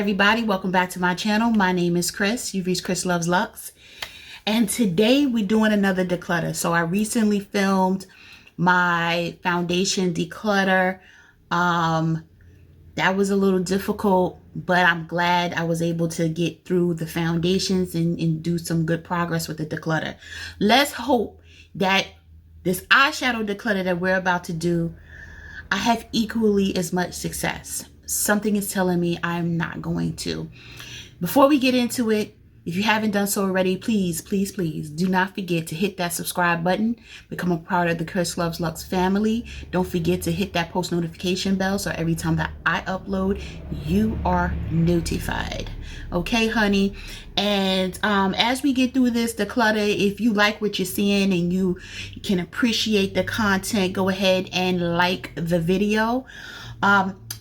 everybody, welcome back to my channel. My name is Chris. You've reached Chris Loves Luxe, and today we're doing another declutter. So I recently filmed my foundation declutter. That was a little difficult, but I'm glad I was able to get through the foundations and do some good progress with the declutter. Let's hope that this eyeshadow declutter that we're about to do, I have equally as much success. Something is telling me I'm not going to. Before we get into it, if you haven't done so already, please do not forget to hit that subscribe button, become a part of the Chris Loves Luxe family. Don't forget to hit that post notification bell so every time that I upload, you are notified. Okay, honey? And as we get through this declutter, if you like what you're seeing and you can appreciate the content, go ahead and like the video.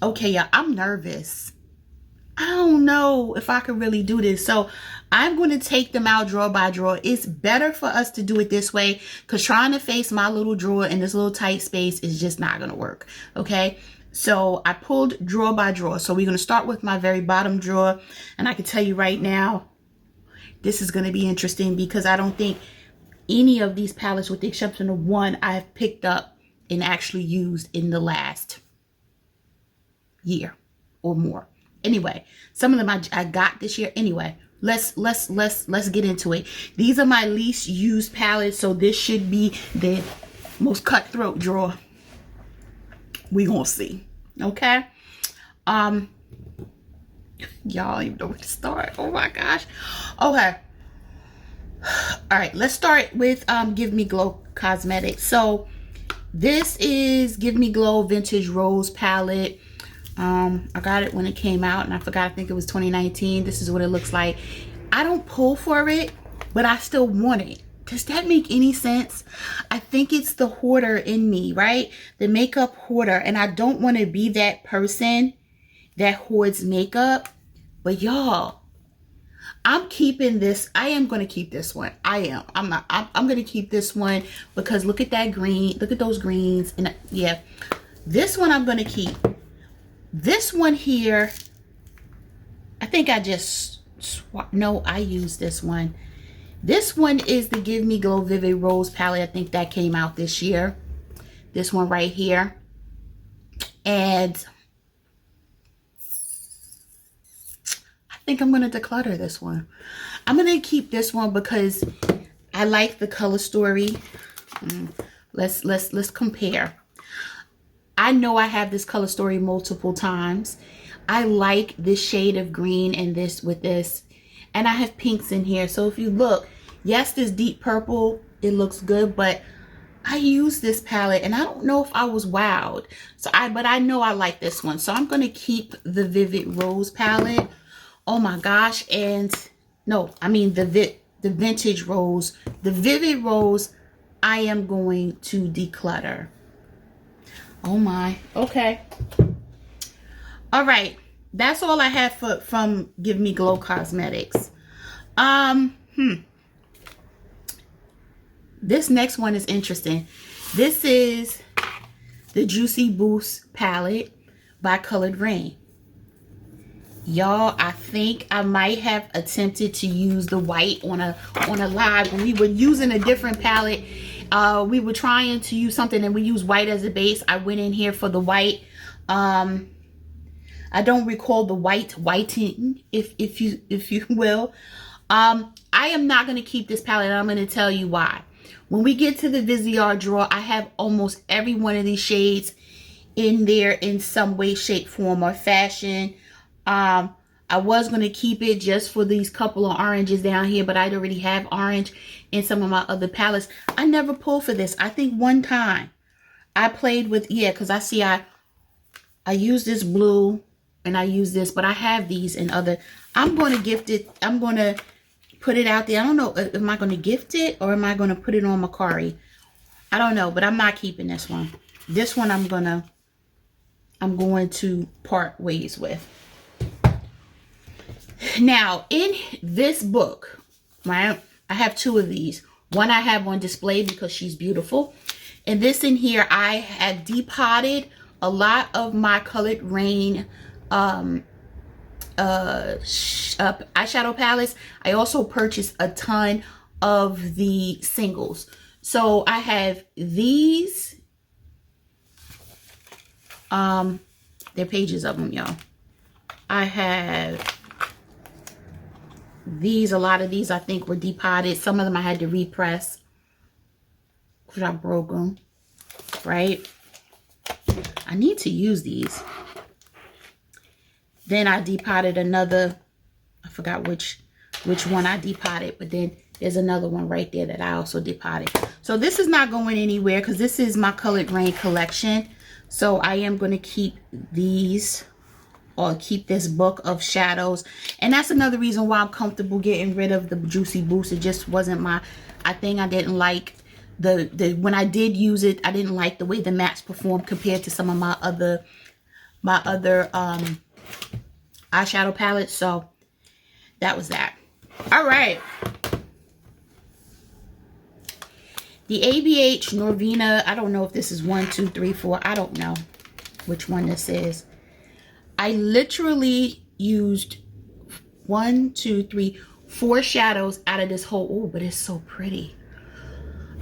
Okay, y'all, I'm nervous. I don't know if I could really do this. So I'm going to take them out drawer by drawer. It's better for us to do it this way because trying to face my little drawer in this little tight space is just not going to work. Okay, so I pulled drawer by drawer. So we're going to start with my very bottom drawer. And I can tell you right now, this is going to be interesting because I don't think any of these palettes, with the exception of one, I have picked up and actually used in the last year or more. Anyway, some of them I got this year. Anyway, let's get into it. These are my least used palettes, so this should be the most cutthroat drawer. We gonna see. Okay. Y'all don't even know where to start. Oh my gosh. Okay. All right, let's start with Give Me Glow Cosmetics. So this is Give Me Glow Vintage Rose palette. I got it when it came out and I forgot, I think it was 2019. This is what it looks like. I don't pull for it, but I still want it. Does that make any sense? I think it's the hoarder in me, right? The makeup hoarder. And I don't want to be that person that hoards makeup. But y'all, I'm keeping this. I am going to keep this one. I'm going to keep this one because look at that green. Look at those greens. And yeah, this one I'm going to keep. This one here, I think I just no, I use this one. This one is the Give Me Glow Vivid Rose palette. I think that came out this year. This one right here. And I think I'm going to declutter this one. I'm going to keep this one because I like the color story. Let's compare. I know I have this color story multiple times. I like this shade of green and this with this. And I have pinks in here. So if you look, yes, this deep purple, it looks good. But I use this palette and I don't know if I was wowed. But I know I like this one. So I'm going to keep the Vivid Rose palette. Oh my gosh. And no, I mean the Vintage Rose. The Vivid Rose, I am going to declutter. Oh my. Okay. All right. That's all I have from Give Me Glow Cosmetics. This next one is interesting. This is the Juicy Boost palette by Colored Rain. Y'all, I think I might have attempted to use the white on a live when we were using a different palette. We were trying to use something and we used white as a base. I went in here for the white. I don't recall the whiting, if you will. I am not going to keep this palette, and I'm going to tell you why. When we get to the Viseart drawer, I have almost every one of these shades in there in some way, shape, form, or fashion. I was going to keep it just for these couple of oranges down here, but I already have orange in some of my other palettes. I never pulled for this. I think one time I played with, because I see I use this blue and I use this, but I have these in other. I'm going to gift it. I'm going to put it out there. I don't know. Am I going to gift it or am I going to put it on Macari? I don't know, but I'm not keeping this one. This one I'm going to part ways with. Now, in this book, right, I have two of these. One I have on display because she's beautiful. And this in here, I had depotted a lot of my Colored Rain eyeshadow palettes, I also purchased a ton of the singles. So I have these. There are pages of them, y'all. I have these. A lot of these I think were depotted. Some of them I had to repress because I broke them. Right? I need to use these. Then I depotted another. I forgot which one I depotted, but then there's another one right there that I also depotted. So this is not going anywhere because this is my colored rain collection. So I am going to keep these, or keep this book of shadows. And that's another reason why I'm comfortable getting rid of the Juicy Boost. It just wasn't my thing. I didn't like when I did use it, I didn't like the way the mattes performed compared to some of my other eyeshadow palettes. So that was that. All right. The ABH Norvina, I don't know if this is 1, 2, 3, 4. I don't know which one this is. I literally used 1, 2, 3, 4 shadows out of this whole, oh, but it's so pretty.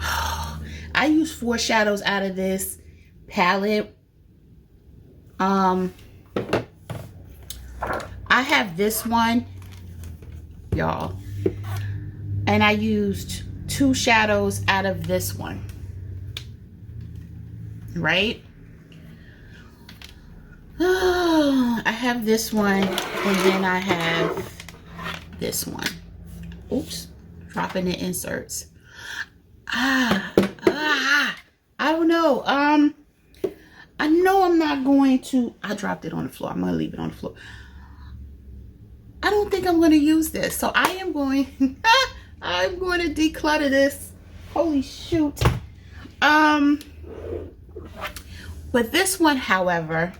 I used 4 shadows out of this palette. I have this one, y'all, and I used 2 shadows out of this one, right? I have this one, and then I have this one. Oops, dropping the inserts. I don't know. I know I'm not going to, I dropped it on the floor. I'm going to leave it on the floor. I don't think I'm going to use this. So I am going, I'm going to declutter this. Holy shoot. But this one, however,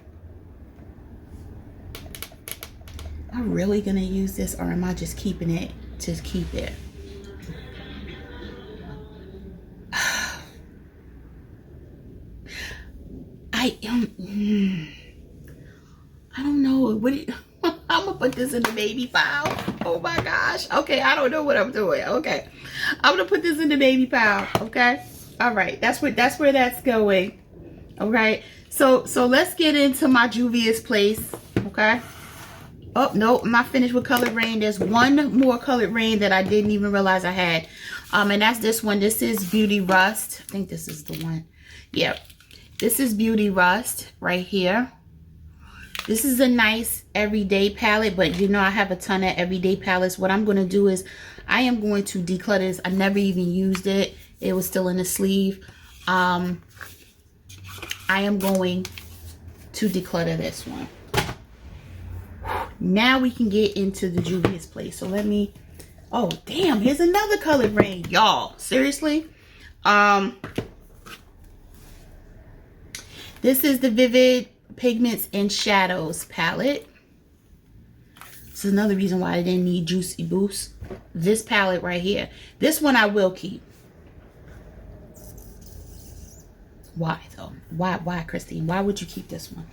am I really going to use this, or am I just keeping it to keep it? I don't know. I'm gonna put this in the baby pile. Oh my gosh. Okay, I don't know what I'm doing. Okay, I'm gonna put this in the baby pile. Okay, all right. That's where that's going. All right. So let's get into my Julius place. Okay. Oh no, I'm not finished with Colored Rain. There's one more Colored Rain that I didn't even realize I had. And that's this one. This is Beauty Rust. I think this is the one. Yep. This is Beauty Rust right here. This is a nice everyday palette, but you know I have a ton of everyday palettes. What I'm going to do is I am going to declutter this. I never even used it. It was still in the sleeve. I am going to declutter this one. Now we can get into the Julius place. So let me, oh damn, here's another Colored Rain, y'all. Seriously? This is the Vivid Pigments and Shadows palette. This is another reason why I didn't need Juicy Boost. This palette right here. This one I will keep. Why though? Why, Christine? Why would you keep this one?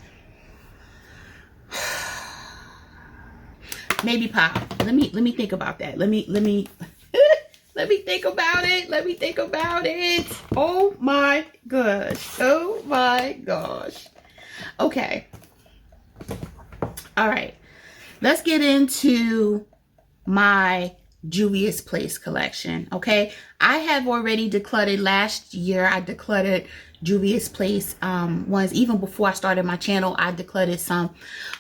Maybe pop. Let me think about that. Let me let me think about it. Let me think about it. Oh my gosh. Oh my gosh. Okay. All right. Let's get into my Julius Place collection. Okay. I have already decluttered last year. I decluttered Julius Place ones. Even before I started my channel, I decluttered some.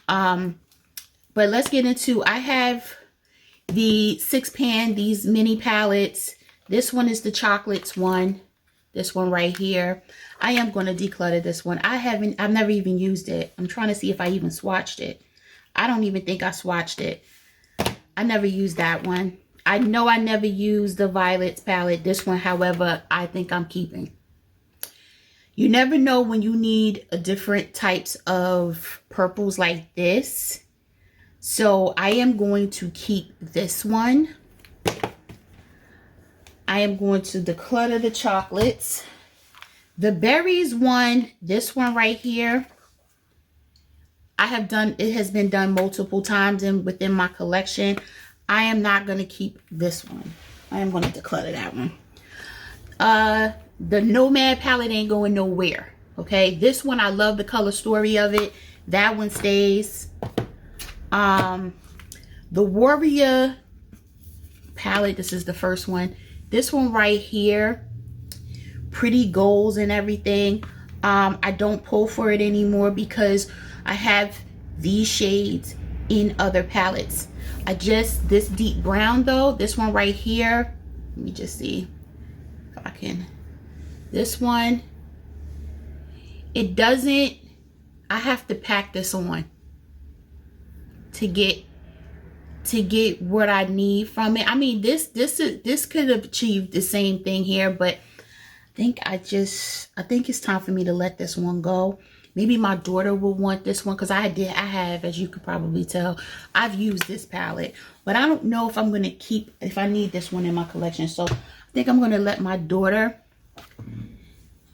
But let's get into, I have the 6-pan, these mini palettes. This one is the chocolates one. This one right here. I am going to declutter this one. I've never even used it. I'm trying to see if I even swatched it. I don't even think I swatched it. I never used that one. I know I never used the Violets palette. This one, however, I think I'm keeping. You never know when you need a different types of purples like this. So I am going to keep this one. I am going to declutter the chocolates. The berries one, this one right here, it has been done multiple times and within my collection. I am not going to keep this one. I am going to declutter that one. The Nomad palette ain't going nowhere. Okay, this one, I love the color story of it. That one stays. The Warrior palette, this is the first one. This one right here, pretty goals and everything. I don't pull for it anymore because I have these shades in other palettes. This deep brown though, this one right here, let me just see if I can, this one, it doesn't, I have to pack this on to get what I need from it. I mean, this could have achieved the same thing here, but I think it's time for me to let this one go. Maybe my daughter will want this one because I have, as you could probably tell, I've used this palette, but I don't know if I'm going to if I need this one in my collection. So I think I'm going to let my daughter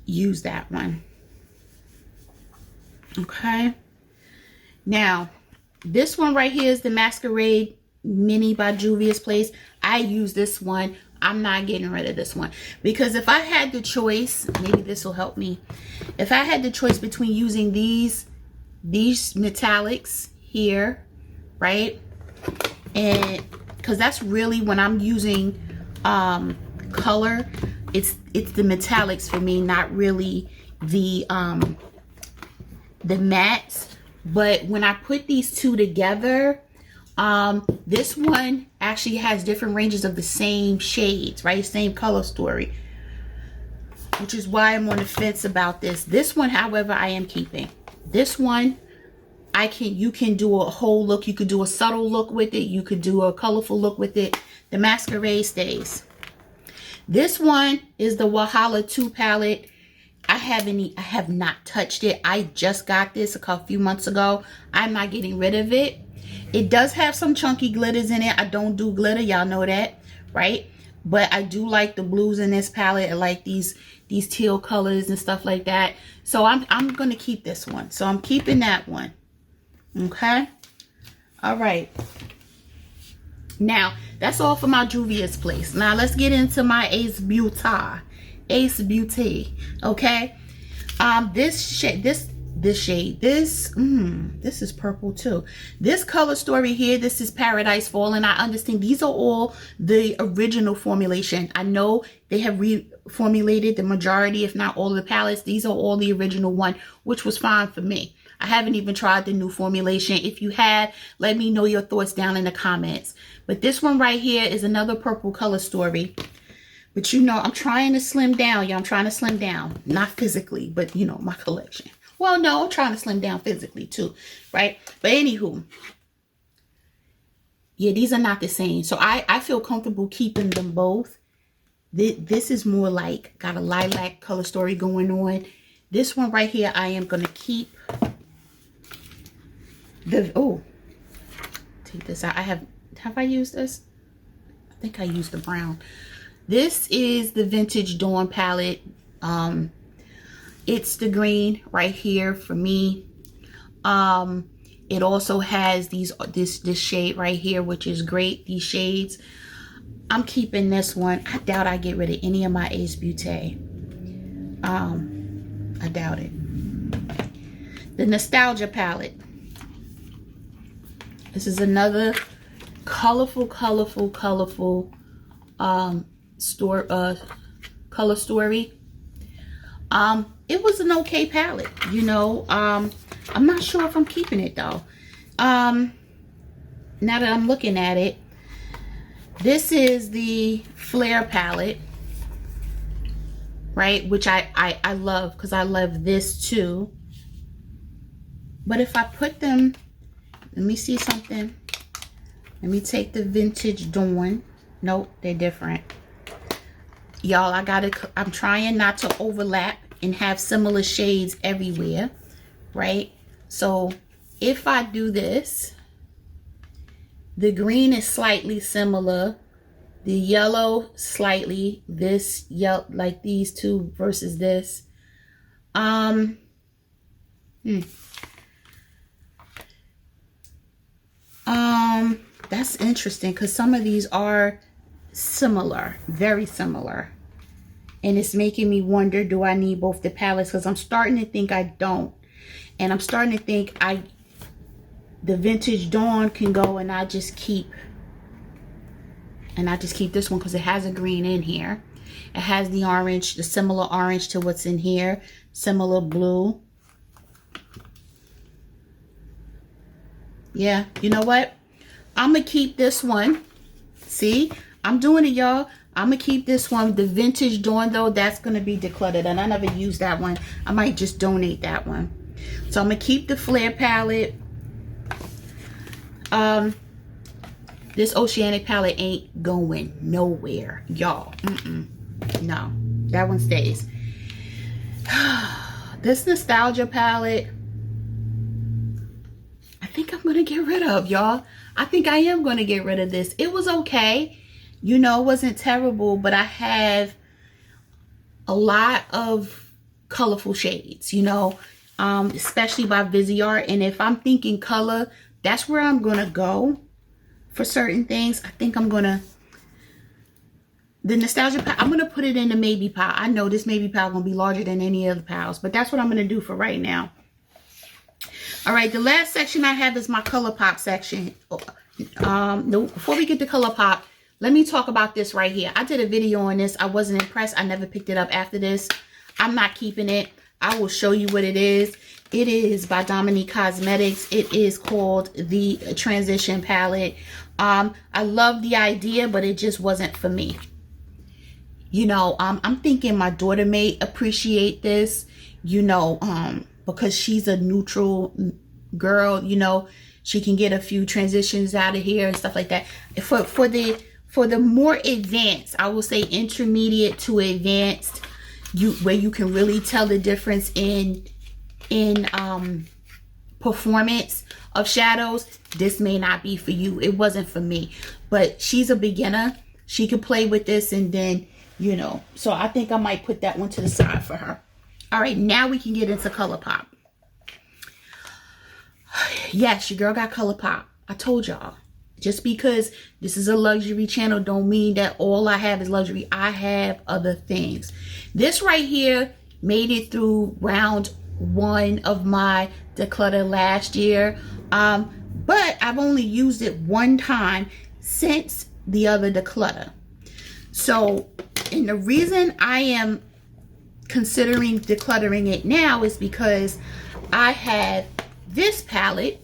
use that one. Okay. Now, this one right here is the Masquerade Mini by Julius Place. I use this one. I'm not getting rid of this one because if I had the choice, maybe this will help me. If I had the choice between using these metallics here, right? And because that's really when I'm using color, it's the metallics for me, not really the mattes. But when I put these two together, this one actually has different ranges of the same shades, right? Same color story, which is why I'm on the fence about this. This one, however, I am keeping. This one, you can do a whole look. You could do a subtle look with it. You could do a colorful look with it. The Masquerade stays. This one is the Wahala 2 palette. I have not touched it. I just got this a few months ago. I'm not getting rid of it. It does have some chunky glitters in it. I don't do glitter, y'all know that, right? But I do like the blues in this palette. I like these teal colors and stuff like that. So I'm gonna keep this one. So I'm keeping that one. Okay. All right. Now that's all for my Julius Place. Now let's get into my Ace Beauty. Okay. This is purple too. This color story here, this is Paradise Fall, and I understand these are all the original formulation. I know they have reformulated the majority, if not all of the palettes. These are all the original one, which was fine for me. I haven't even tried the new formulation. If you have, let me know your thoughts down in the comments. But this one right here is another purple color story. But you know, I'm trying to slim down, y'all. I'm trying to slim down, not physically, but you know, my collection. Well, no, I'm trying to slim down physically too, right? But anywho, yeah, these are not the same. So I feel comfortable keeping them both. This is more like, got a lilac color story going on. This one right here, I am going to keep. Take this out. Have I used this? I think I used the brown. This is the Vintage Dawn palette. It's the green right here for me. It also has this shade right here, which is great. These shades. I'm keeping this one. I doubt I get rid of any of my Ace Beauty. I doubt it. The Nostalgia palette. This is another colorful color story. It was an okay palette, you know. I'm not sure if I'm keeping it though. Now that I'm looking at it, this is the Flare palette, right? Which I love because I love this too. But if I put them, let me see something. Let me take the Vintage Dawn. Nope, they're different. Y'all, I'm trying not to overlap and have similar shades everywhere, right? So if I do this, the green is slightly similar, the yellow slightly, this yellow, like these two versus this. That's interesting because some of these are similar, very similar. And it's making me wonder, do I need both the palettes? Because I'm starting to think I don't. And I'm starting to think the Vintage Dawn can go, and I just keep this one because it has a green in here. It has the orange, the similar orange to what's in here, similar blue. Yeah, you know what? I'm gonna keep this one. See, I'm doing it, y'all. I'm gonna keep this one. The Vintage Dawn, though, that's gonna be decluttered, and I never used that one. I might just donate that one. So I'm gonna keep the Flare palette. This Oceanic palette ain't going nowhere, y'all. No, that one stays. This Nostalgia palette, I think I'm gonna get rid of, y'all. I think I am gonna get rid of this. It was okay, you know, it wasn't terrible, but I have a lot of colorful shades, you know, especially by Viseart. And if I'm thinking color, that's where I'm gonna go for certain things. I think I'm gonna, the Nostalgia pile, I'm gonna put it in the maybe pile. I know this maybe pile gonna be larger than any other piles, but that's what I'm gonna do for right now. All right, the last section I have is my ColourPop section. No, before we get to ColourPop, let me talk about this right here. I did a video on this. I wasn't impressed. I never picked it up after this. I'm not keeping it. I will show you what it is. It is by Dominique Cosmetics. It is called the Transition Palette. I love the idea, but it just wasn't for me. You know, I'm thinking my daughter may appreciate this, you know, because she's a neutral girl, you know, she can get a few transitions out of here and stuff like that. For the more advanced, I will say intermediate to advanced, where you can really tell the difference in performance of shadows, this may not be for you. It wasn't for me, but she's a beginner. She could play with this, and then, you know, so I think I might put that one to the side for her. All right, now we can get into ColourPop. Yes, your girl got ColourPop. I told y'all. Just because this is a luxury channel don't mean that all I have is luxury. I have other things. This right here made it through round 1 of my declutter last year. But I've only used it one time since the other declutter. So, and the reason I am considering decluttering it now is because I have this palette,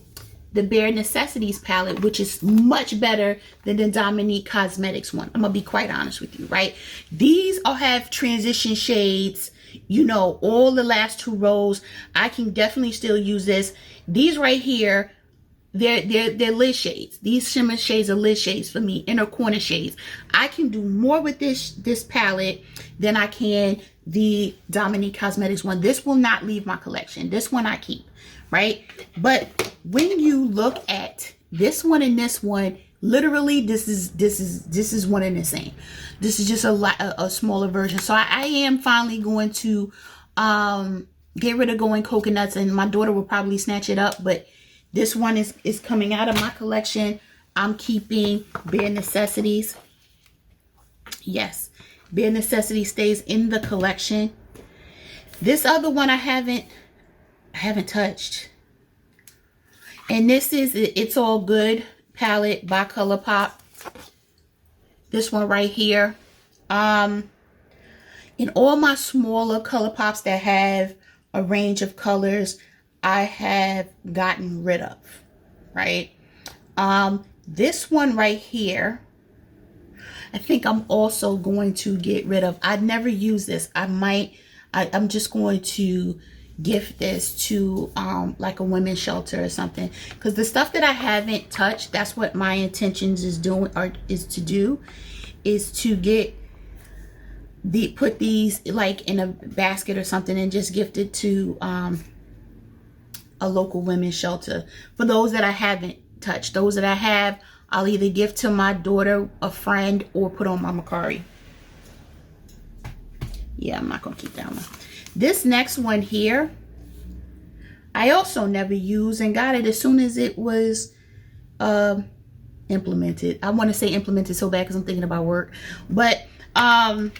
the Bare Necessities palette, which is much better than the Dominique Cosmetics one. I'm gonna be quite honest with you, right? These all have transition shades, you know, all the last 2 rows. I can definitely still use this. These right here, they're lid shades. These shimmer shades are lid shades for me, inner corner shades. I can do more with this palette than I can the Dominique Cosmetics one. This will not leave my collection. This one I keep, right? But when you look at this one and this one, literally this is one and the same. This is just a smaller version. So I am finally going to get rid of Going Coconuts, and my daughter will probably snatch it up, but this one is coming out of my collection. I'm keeping Bare Necessities. Yes, Bare Necessities stays in the collection. This other one I haven't touched. And this is It's All Good palette by ColourPop. This one right here. In all my smaller ColourPops that have a range of colors, I have gotten rid of, right? This one right here, I think I'm also going to get rid of. I'd never use this. I'm just going to gift this to like a women's shelter or something, because the stuff that I haven't touched, that's what my intentions is to get put these like in a basket or something and just gift it to a local women's shelter. For those that I haven't touched, those that I have, I'll either gift to my daughter, a friend, or put on my Macari. Yeah, I'm not gonna keep that one. This next one here, I also never used and got it as soon as it was implemented. I want to say implemented so bad because I'm thinking about work. But as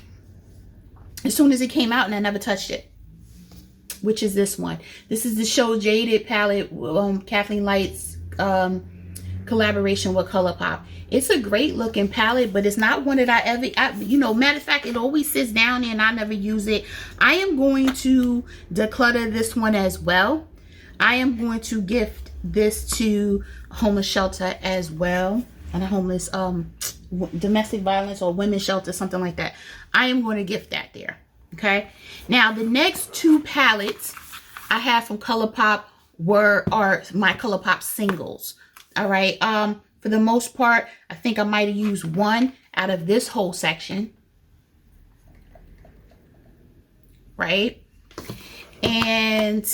soon as it came out, and I never touched it, which is this one. This is the Show Jaded Palette, Kathleen Light's collaboration with ColourPop. It's a great looking palette, but it's not one that you know, matter of fact, it always sits down there and I never use it. I am going to declutter this one as well. I am going to gift this to a homeless shelter as well, and a homeless domestic violence or women's shelter, something like that. I am going to gift that there. Okay, now the next two palettes I have from ColourPop are my ColourPop singles. All right, for the most part, I think I might have used one out of this whole section, right? And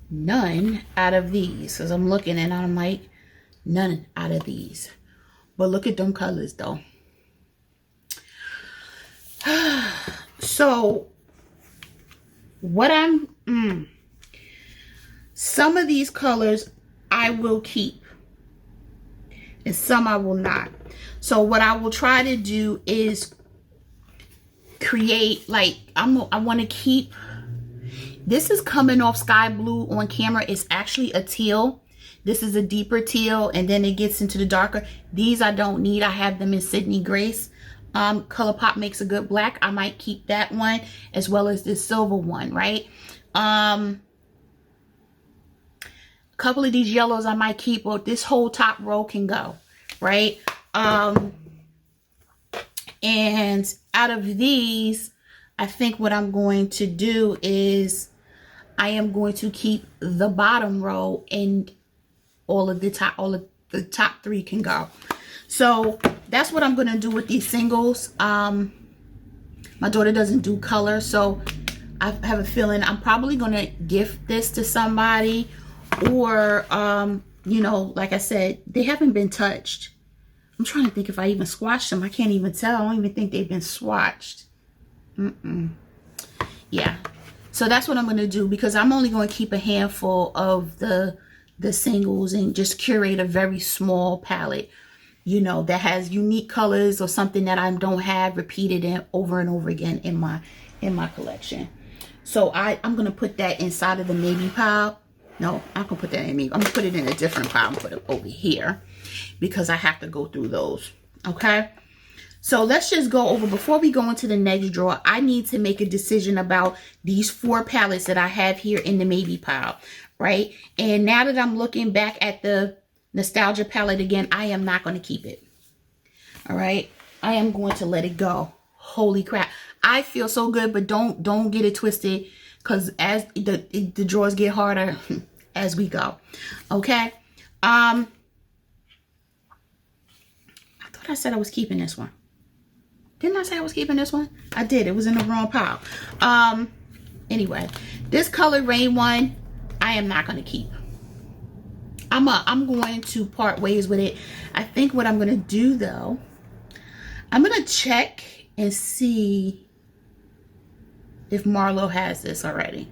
none out of these, because I'm looking and I'm like, none out of these. But look at them colors though. So what some of these colors I will keep and some I will not. So what I will try to do is create, like, I want to keep, this is coming off sky blue on camera. It's actually a teal. This is a deeper teal, and then it gets into the darker. These I don't need. I have them in Sydney Grace. ColourPop makes a good black. I might keep that one as well as this silver one, right? A couple of these yellows I might keep, or this whole top row can go, right? And out of these, I think what I'm going to do is I am going to keep the bottom row, and all of the top three can go. So that's what I'm going to do with these singles. My daughter doesn't do color, so I have a feeling I'm probably going to gift this to somebody, or you know, like I said, they haven't been touched. I'm trying to think if I even swatched them. I can't even tell. I don't even think they've been swatched. Yeah, so that's what I'm going to do, because I'm only going to keep a handful of the singles and just curate a very small palette, you know, that has unique colors or something that I don't have repeated over and over again in my collection. So I'm going to put that inside of the maybe pile. No, I'm going to put that in maybe. I'm going to put it in a different pile and put it over here, because I have to go through those. Okay. So let's just go over, before we go into the next drawer, I need to make a decision about these 4 palettes that I have here in the maybe pile, right? And now that I'm looking back at the nostalgia palette again, I am not going to keep it. All right. I am going to let it go. Holy crap. I feel so good, but don't get it twisted, because as the drawers get harder as we go. Okay. I thought I said I was keeping this one. Didn't I say I was keeping this one? I did. It was in the wrong pile. Anyway, this Color Rain one, I am not going to keep. I'm going to part ways with it. I think what I'm going to do, though, I'm going to check and see if Marlo has this already.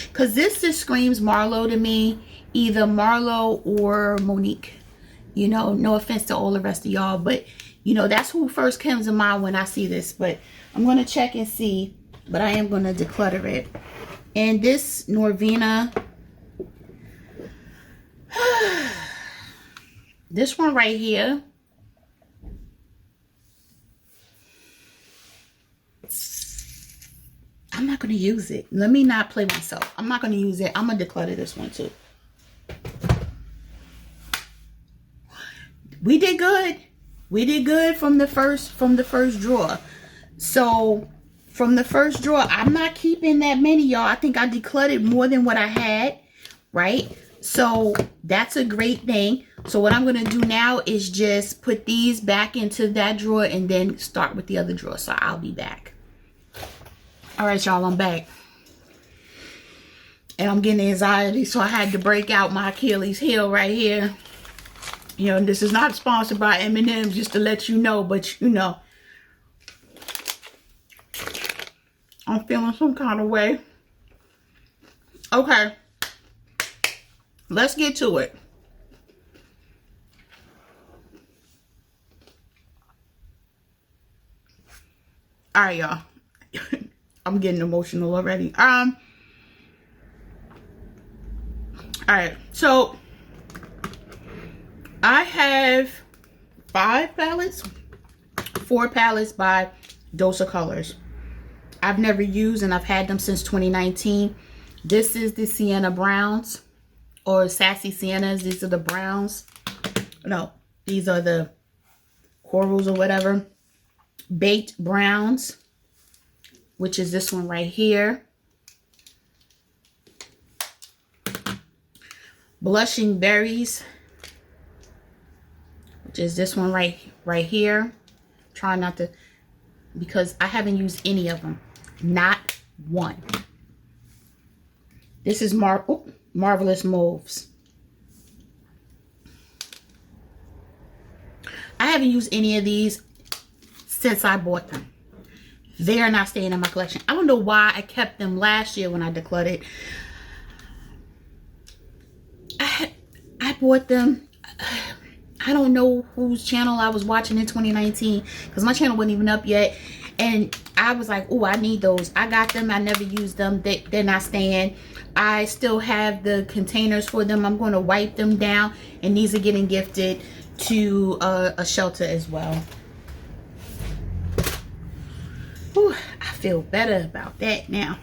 Because this just screams Marlo to me. Either Marlo or Monique. You know, no offense to all the rest of y'all, but you know, that's who first comes to mind when I see this. But I'm going to check and see. But I am going to declutter it. And this Norvina, this one right here, I'm not going to use it. Let me not play myself. I'm not going to use it. I'm going to declutter this one too. We did good. We did good from the first drawer. So from the first drawer, I'm not keeping that many, y'all. I think I decluttered more than what I had, right? So that's a great thing. So what I'm going to do now is just put these back into that drawer and then start with the other drawer. So I'll be back. All right, y'all, I'm back. And I'm getting anxiety, so I had to break out my Achilles heel right here. You know, this is not sponsored by M&M's, just to let you know, but you know, I'm feeling some kind of way. Okay. let's get to it. All right, y'all. I'm getting emotional already. All right, so I have 4 palettes by Dose of Colors. I've never used, and I've had them since 2019. This is the Sienna Browns, or Sassy Siennas. These are the browns. No, these are the corals or whatever. Baked Browns, which is this one right here. Blushing Berries, which is this one right here. Try not to, because I haven't used any of them. Not one. This is Marvelous Mauves. I haven't used any of these since I bought them. They are not staying in my collection. I don't know why I kept them last year when I decluttered. I bought them. I don't know whose channel I was watching in 2019, because my channel wasn't even up yet. And I was like, oh, I need those. I got them. I never used them. They're not staying. I still have the containers for them. I'm going to wipe them down. And these are getting gifted to a shelter as well. Whew, I feel better about that now.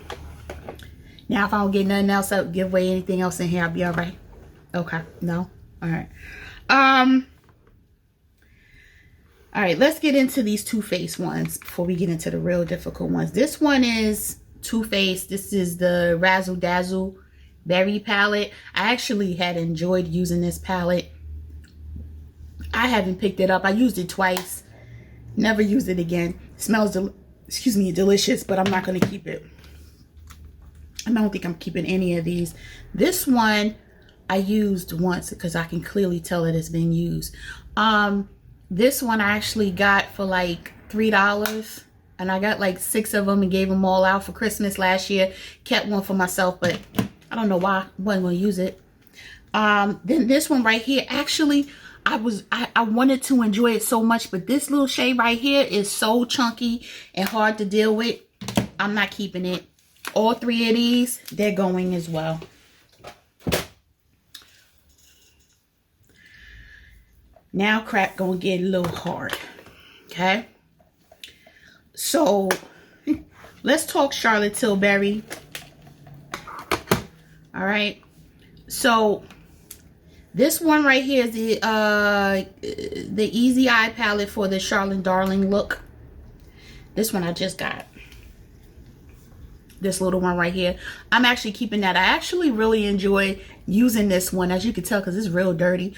Now, if I don't get nothing else up, give away anything else in here, I'll be all right. Okay. No? All right. All right, let's get into these Too Faced ones before we get into the real difficult ones. This one is Too Faced. This is the Razzle Dazzle Berry palette. I actually had enjoyed using this palette. I haven't picked it up. I used it twice. Never used it again. It smells delicious, but I'm not going to keep it. I don't think I'm keeping any of these. This one I used once because I can clearly tell it has been used. This one I actually got for like $3, and I got like 6 of them and gave them all out for Christmas last year. Kept one for myself, but I don't know why I wasn't going to use it. Then this one right here, actually I wanted to enjoy it so much, but this little shade right here is so chunky and hard to deal with. I'm not keeping it. All 3 of these, they're going as well. Now crap gonna get a little hard. Okay, so let's talk Charlotte Tilbury. All right, so this one right here is the Easy Eye palette for the Charlotte Darling look. This one I just got. This little one right here. I'm actually keeping that. I actually really enjoy using this one, as you can tell, because it's real dirty,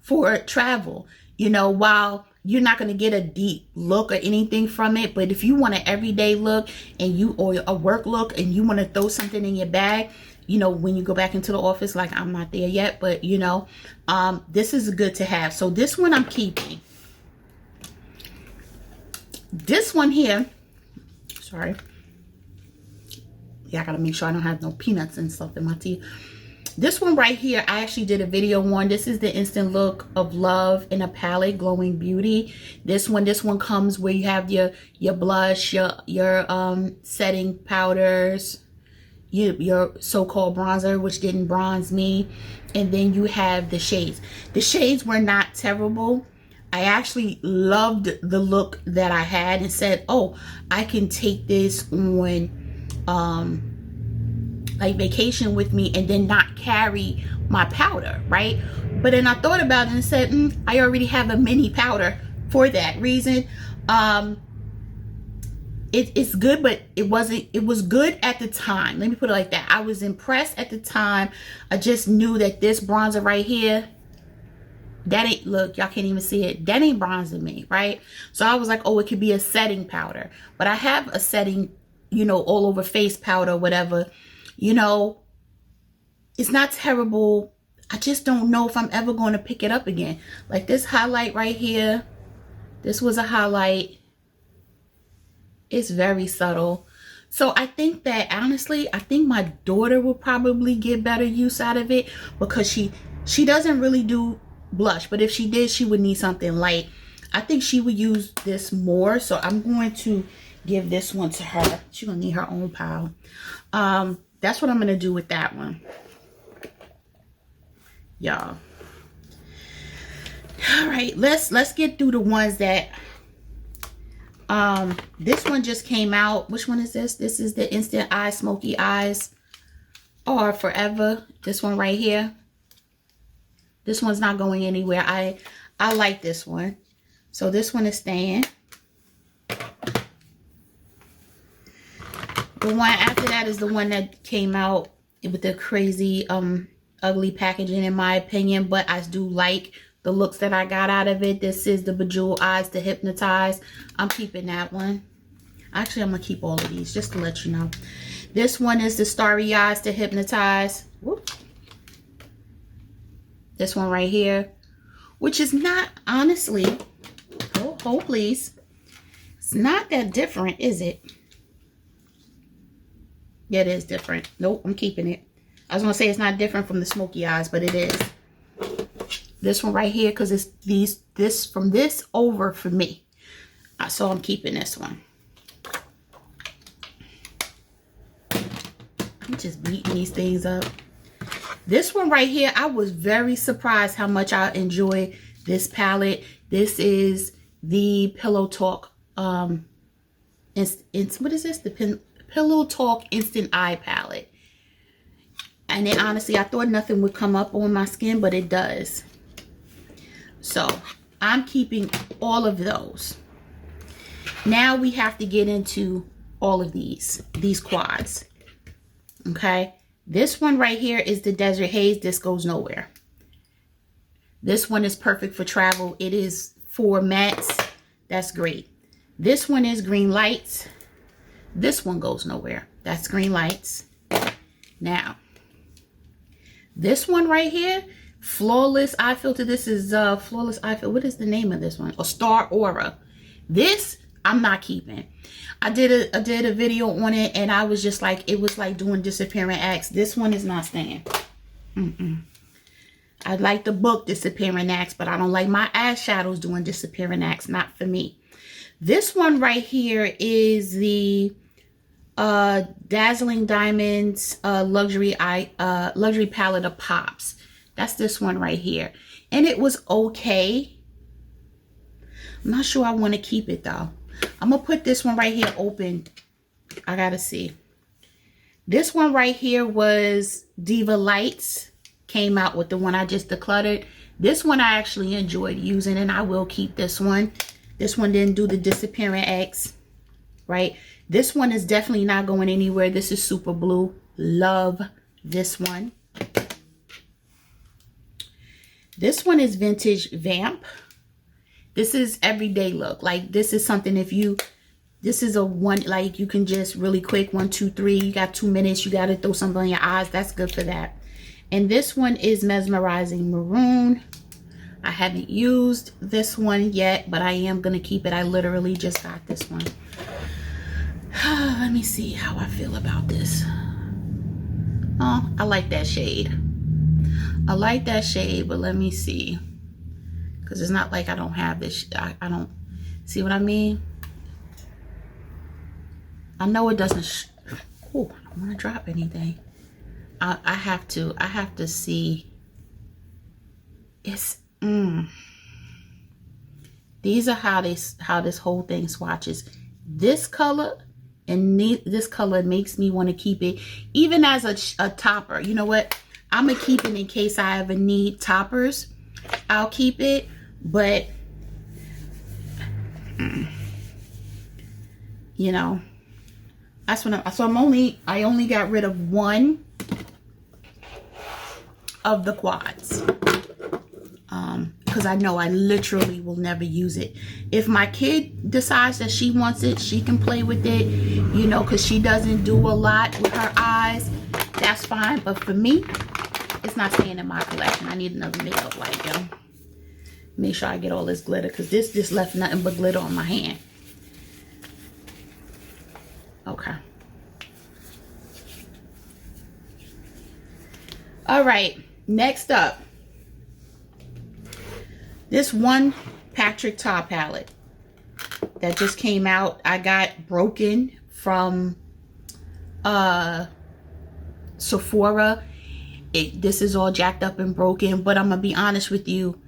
for travel. You know, while you're not going to get a deep look or anything from it, but if you want an everyday look and or a work look and you want to throw something in your bag, you know, when you go back into the office, like I'm not there yet, but you know, this is good to have. So this one I'm keeping. This one here, sorry. Yeah, I gotta make sure I don't have no peanuts and stuff in my teeth. This one right here, I actually did a video on. This is the Instant Look of Love in a palette, Glowing Beauty. This one comes where you have your blush, your setting powders, your so-called bronzer, which didn't bronze me, and then you have the shades. The shades were not terrible. I actually loved the look that I had and said, oh, I can take this on like vacation with me and then not carry my powder, right? But then I thought about it and said, I already have a mini powder for that reason. It's good, but it was good at the time. Let me put it like that. I was impressed at the time. I just knew that this bronzer right here, that ain't, look, y'all can't even see it, that ain't bronzing me, right? So I was like, oh, it could be a setting powder. But I have a setting, you know, all over face powder, whatever. You know, it's not terrible. I just don't know if I'm ever going to pick it up again. Like this highlight right here, this was a highlight. It's very subtle. So I think that, honestly, I think my daughter will probably get better use out of it, because she doesn't really do blush, but if she did, she would need something light. I think she would use this more, so I'm going to give this one to her. She's gonna need her own pile. That's what I'm gonna do with that one, y'all. All right, let's get through the ones that this one just came out. Which one is this? This is the Instant Eye Smoky Eyes or Forever. This one right here. This one's not going anywhere. I like this one. So this one is staying. The one after that is the one that came out with the crazy ugly packaging, in my opinion, but I do like the looks that I got out of it. This is the Bejeweled Eyes to Hypnotize. I'm keeping that one. Actually, I'm gonna keep all of these just to let you know. This one is the Starry Eyes to Hypnotize. Whoop. This one right here, which is not, honestly, hold please, it's not that different, is it? Yeah, it is different. Nope, I'm keeping it. I was gonna say it's not different from the Smoky Eyes, but it is. This one right here, because it's this from this over for me. So I'm keeping this one. I'm just beating these things up. This one right here, I was very surprised how much I enjoy this palette. This is the Pillow Talk. What is this? The Pillow Talk Instant Eye Palette. And then honestly, I thought nothing would come up on my skin, but it does. So I'm keeping all of those. Now we have to get into all of these quads. Okay. This one right here is the Desert Haze. This goes nowhere. This one is perfect for travel. It is 4 mattes. That's great. This one is Green Lights. This one goes nowhere. That's Green Lights. Now, this one right here, Flawless Eye Filter. This is Flawless Eye Filter. What is the name of this one? A Star Aura. This, I'm not keeping. I did a video on it, and I was just like, it was like doing disappearing acts. This one is not staying. I like the book Disappearing Acts, but I don't like my eyeshadows doing disappearing acts. Not for me. This one right here is the Dazzling Diamonds luxury palette of Pops. That's this one right here, and it was okay. I'm not sure I want to keep it though. I'm gonna put this one right here open. I gotta see. This one right here was Diva Lights. Came out with the one I just decluttered. This one I actually enjoyed using, and I will keep this one. This one didn't do the disappearing X, right? This one is definitely not going anywhere. This is Super Blue. Love this one. This one is Vintage Vamp. This is everyday look. Like, this is something, if you, this is a one, like, you can just really quick, 1, 2, 3, you got 2 minutes, you got to throw something on your eyes. That's good for that. And this one is Mesmerizing Maroon. I haven't used this one yet, but I am going to keep it. I literally just got this one. Let me see how I feel about this. Oh, I like that shade. I like that shade, but let me see. Because it's not like I don't have this. I don't see what I mean. I know it doesn't. Oh, I don't want to drop anything. I have to see. It's these are how this whole thing swatches. This color and this color makes me want to keep it, even as a topper. You know what? I'm gonna keep it in case I ever need toppers. I'll keep it, but you know, that's when I only got rid of one of the quads, because I know I literally will never use it. If my kid decides that she wants it, she can play with it, you know, because she doesn't do a lot with her eyes. That's fine, but for me, it's not staying in my collection. I need another makeup wipe, yo. Make sure I get all this glitter, because this just left nothing but glitter on my hand. Okay. All right, next up, this one Patrick Ta palette that just came out. I got broken from Sephora. This is all jacked up and broken, but I'm gonna be honest with you,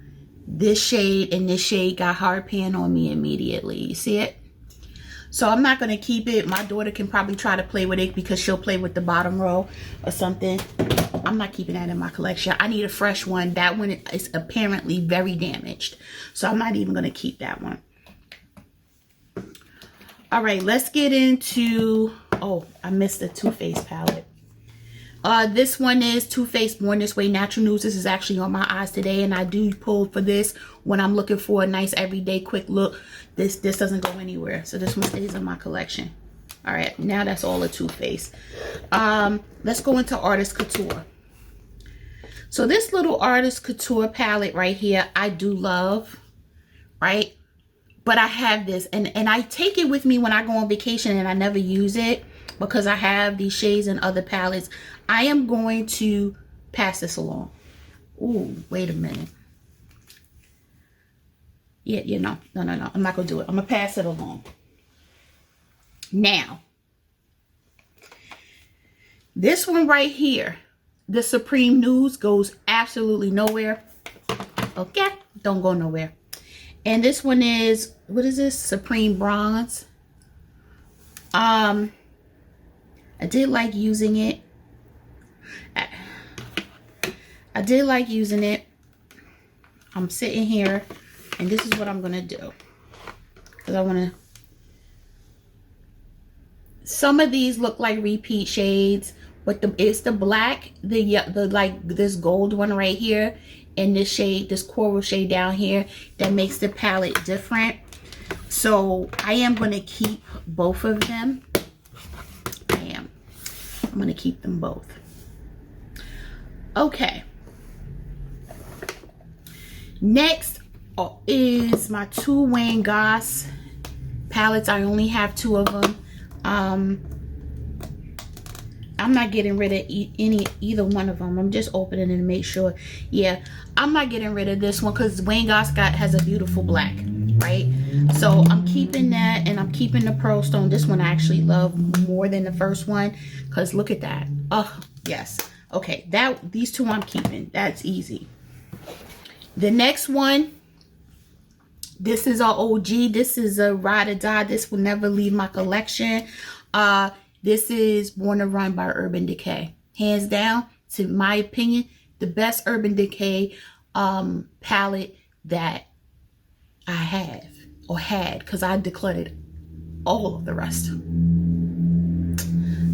this shade and this shade got hard pan on me immediately. You see it? So I'm not gonna keep it. My daughter can probably try to play with it because she'll play with the bottom row or something. I'm not keeping that in my collection. I need a fresh one. That one is apparently very damaged, so I'm not even gonna keep that one. All right, let's get into, oh, I missed the Too Faced palette. This one is Too Faced Born This Way Natural Nudes. This is actually on my eyes today, and I do pull for this when I'm looking for a nice everyday quick look. This doesn't go anywhere, so this one stays in my collection. All right, now that's all the Too Faced. Let's go into Artist Couture. So this little Artist Couture palette right here, I do love, right? But I have this, and I take it with me when I go on vacation, and I never use it because I have these shades and other palettes. I am going to pass this along. Ooh, wait a minute. Yeah, no. I'm not going to do it. I'm going to pass it along. Now, this one right here, the Supreme Nudes, goes absolutely nowhere. Okay? Don't go nowhere. And this one is, what is this? Supreme Bronze. I did like using it. I did like using it. I'm sitting here, and this is what I'm gonna do, because I want to. Some of these look like repeat shades, but it's the black, the like this gold one right here, and this shade, this coral shade down here, that makes the palette different. So I am gonna keep both of them. I'm gonna keep them both. Okay. Next is my two Wayne Goss palettes. I only have two of them. I'm not getting rid of either one of them. I'm just opening it to make sure. Yeah, I'm not getting rid of this one because Wayne Goss has a beautiful black, right? So I'm keeping that, and I'm keeping the Pearl Stone. This one I actually love more than the first one because look at that. Oh, yes. Okay, these two I'm keeping. That's easy. The next one, this is our OG. This is a ride or die. This will never leave my collection. This is Born to Run by Urban Decay. Hands down, to my opinion, the best Urban Decay palette that I have or had, because I decluttered all of the rest.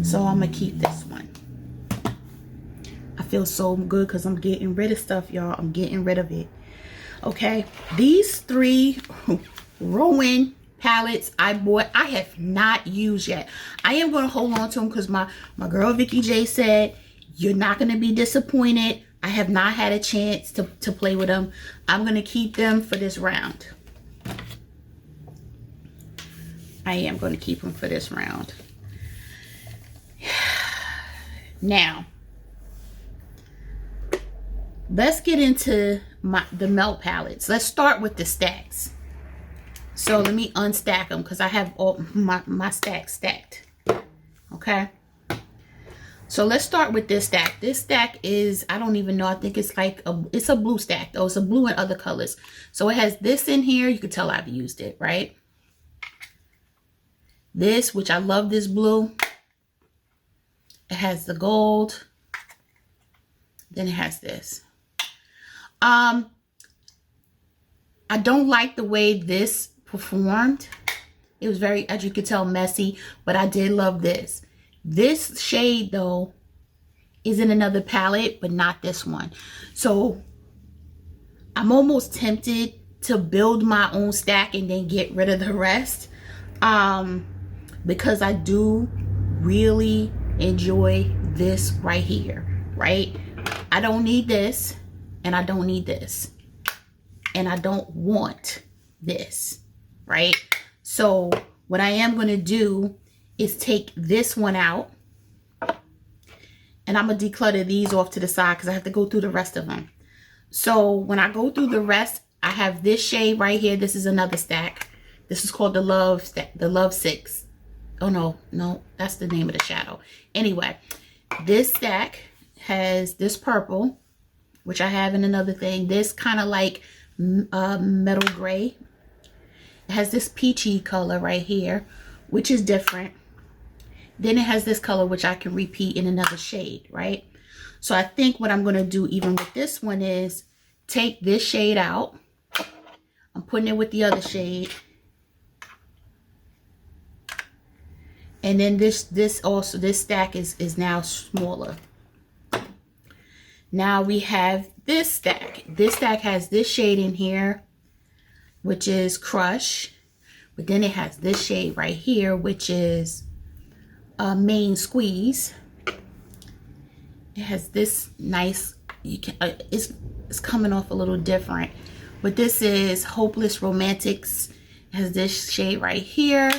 So I'm going to keep this one. I feel so good because I'm getting rid of stuff, y'all. I'm getting rid of it. Okay, these three Rowan palettes I bought, I have not used yet. I am going to hold on to them because my girl Vicky J said you're not going to be disappointed. I have not had a chance to play with them. I'm going to keep them for this round. I am going to keep them for this round. Now, let's get into the melt palettes. Let's start with the stacks. So let me unstack them because I have all my stacks stacked. Okay. So let's start with this stack. This stack is, I don't even know, I think it's like it's a blue stack though. It's a blue and other colors. So it has this in here. You can tell I've used it, right? This, which I love this blue. It has the gold. Then it has this. I don't like the way this performed. It was very, as you could tell, messy, but I did love this. This shade though is in another palette, but not this one. So I'm almost tempted to build my own stack and then get rid of the rest, because I do really enjoy this right here, right? I don't need this, and I don't need this, and I don't want this, right? So what I am going to do is take this one out, And I'm going to declutter these off to the side because I have to go through the rest of them. So when I go through the rest, I have this shade right here. This is another stack. This is called the Love 6. Oh, no, that's the name of the shadow. Anyway, this stack has this purple, which I have in another thing. This kind of like metal gray. It has this peachy color right here, which is different. Then it has this color, which I can repeat in another shade, right? So I think what I'm going to do even with this one is take this shade out. I'm putting it with the other shade. And then this stack is now smaller. Now we have this stack. This stack has this shade in here, which is Crush. But then it has this shade right here, which is Main Squeeze. It has this nice, it's coming off a little different. But this is Hopeless Romantics. It has this shade right here,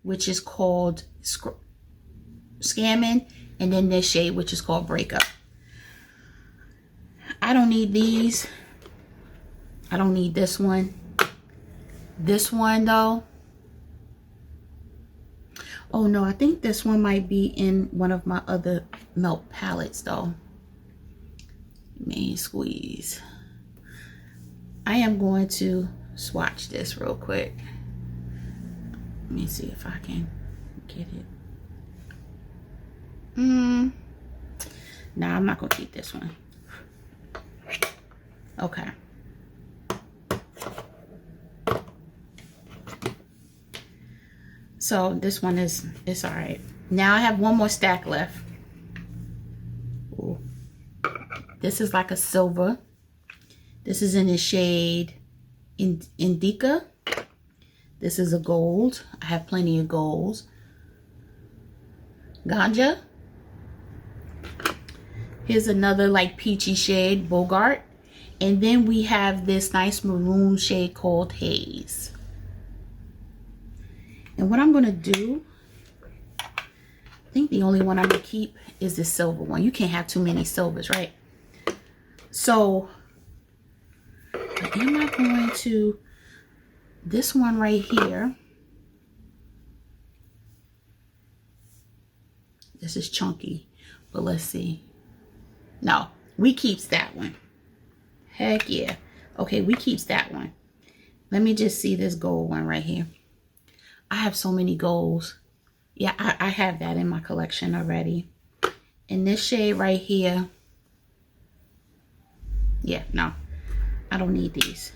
which is called Scamming. And then this shade, which is called Breakup. I don't need these. I don't need this one. This one though. Oh no, I think this one might be in one of my other melt palettes though. Main Squeeze. I am going to swatch this real quick. Let me see if I can get it. Nah, I'm not gonna keep this one. Okay. So this one it's all right. Now I have one more stack left. Ooh. This is like a silver. This is in the shade Indica. This is a gold. I have plenty of golds. Ganja. Here's another like peachy shade, Bogart. And then we have this nice maroon shade called Haze. And what I'm going to do, I think the only one I'm going to keep is the silver one. You can't have too many silvers, right? So, am I going to, this one right here, this is chunky, but let's see. No, we keeps that one. Heck yeah. Okay, we keeps that one. Let me just see this gold one right here. I have so many golds. Yeah, I have that in my collection already. And this shade right here. Yeah, no. I don't need these.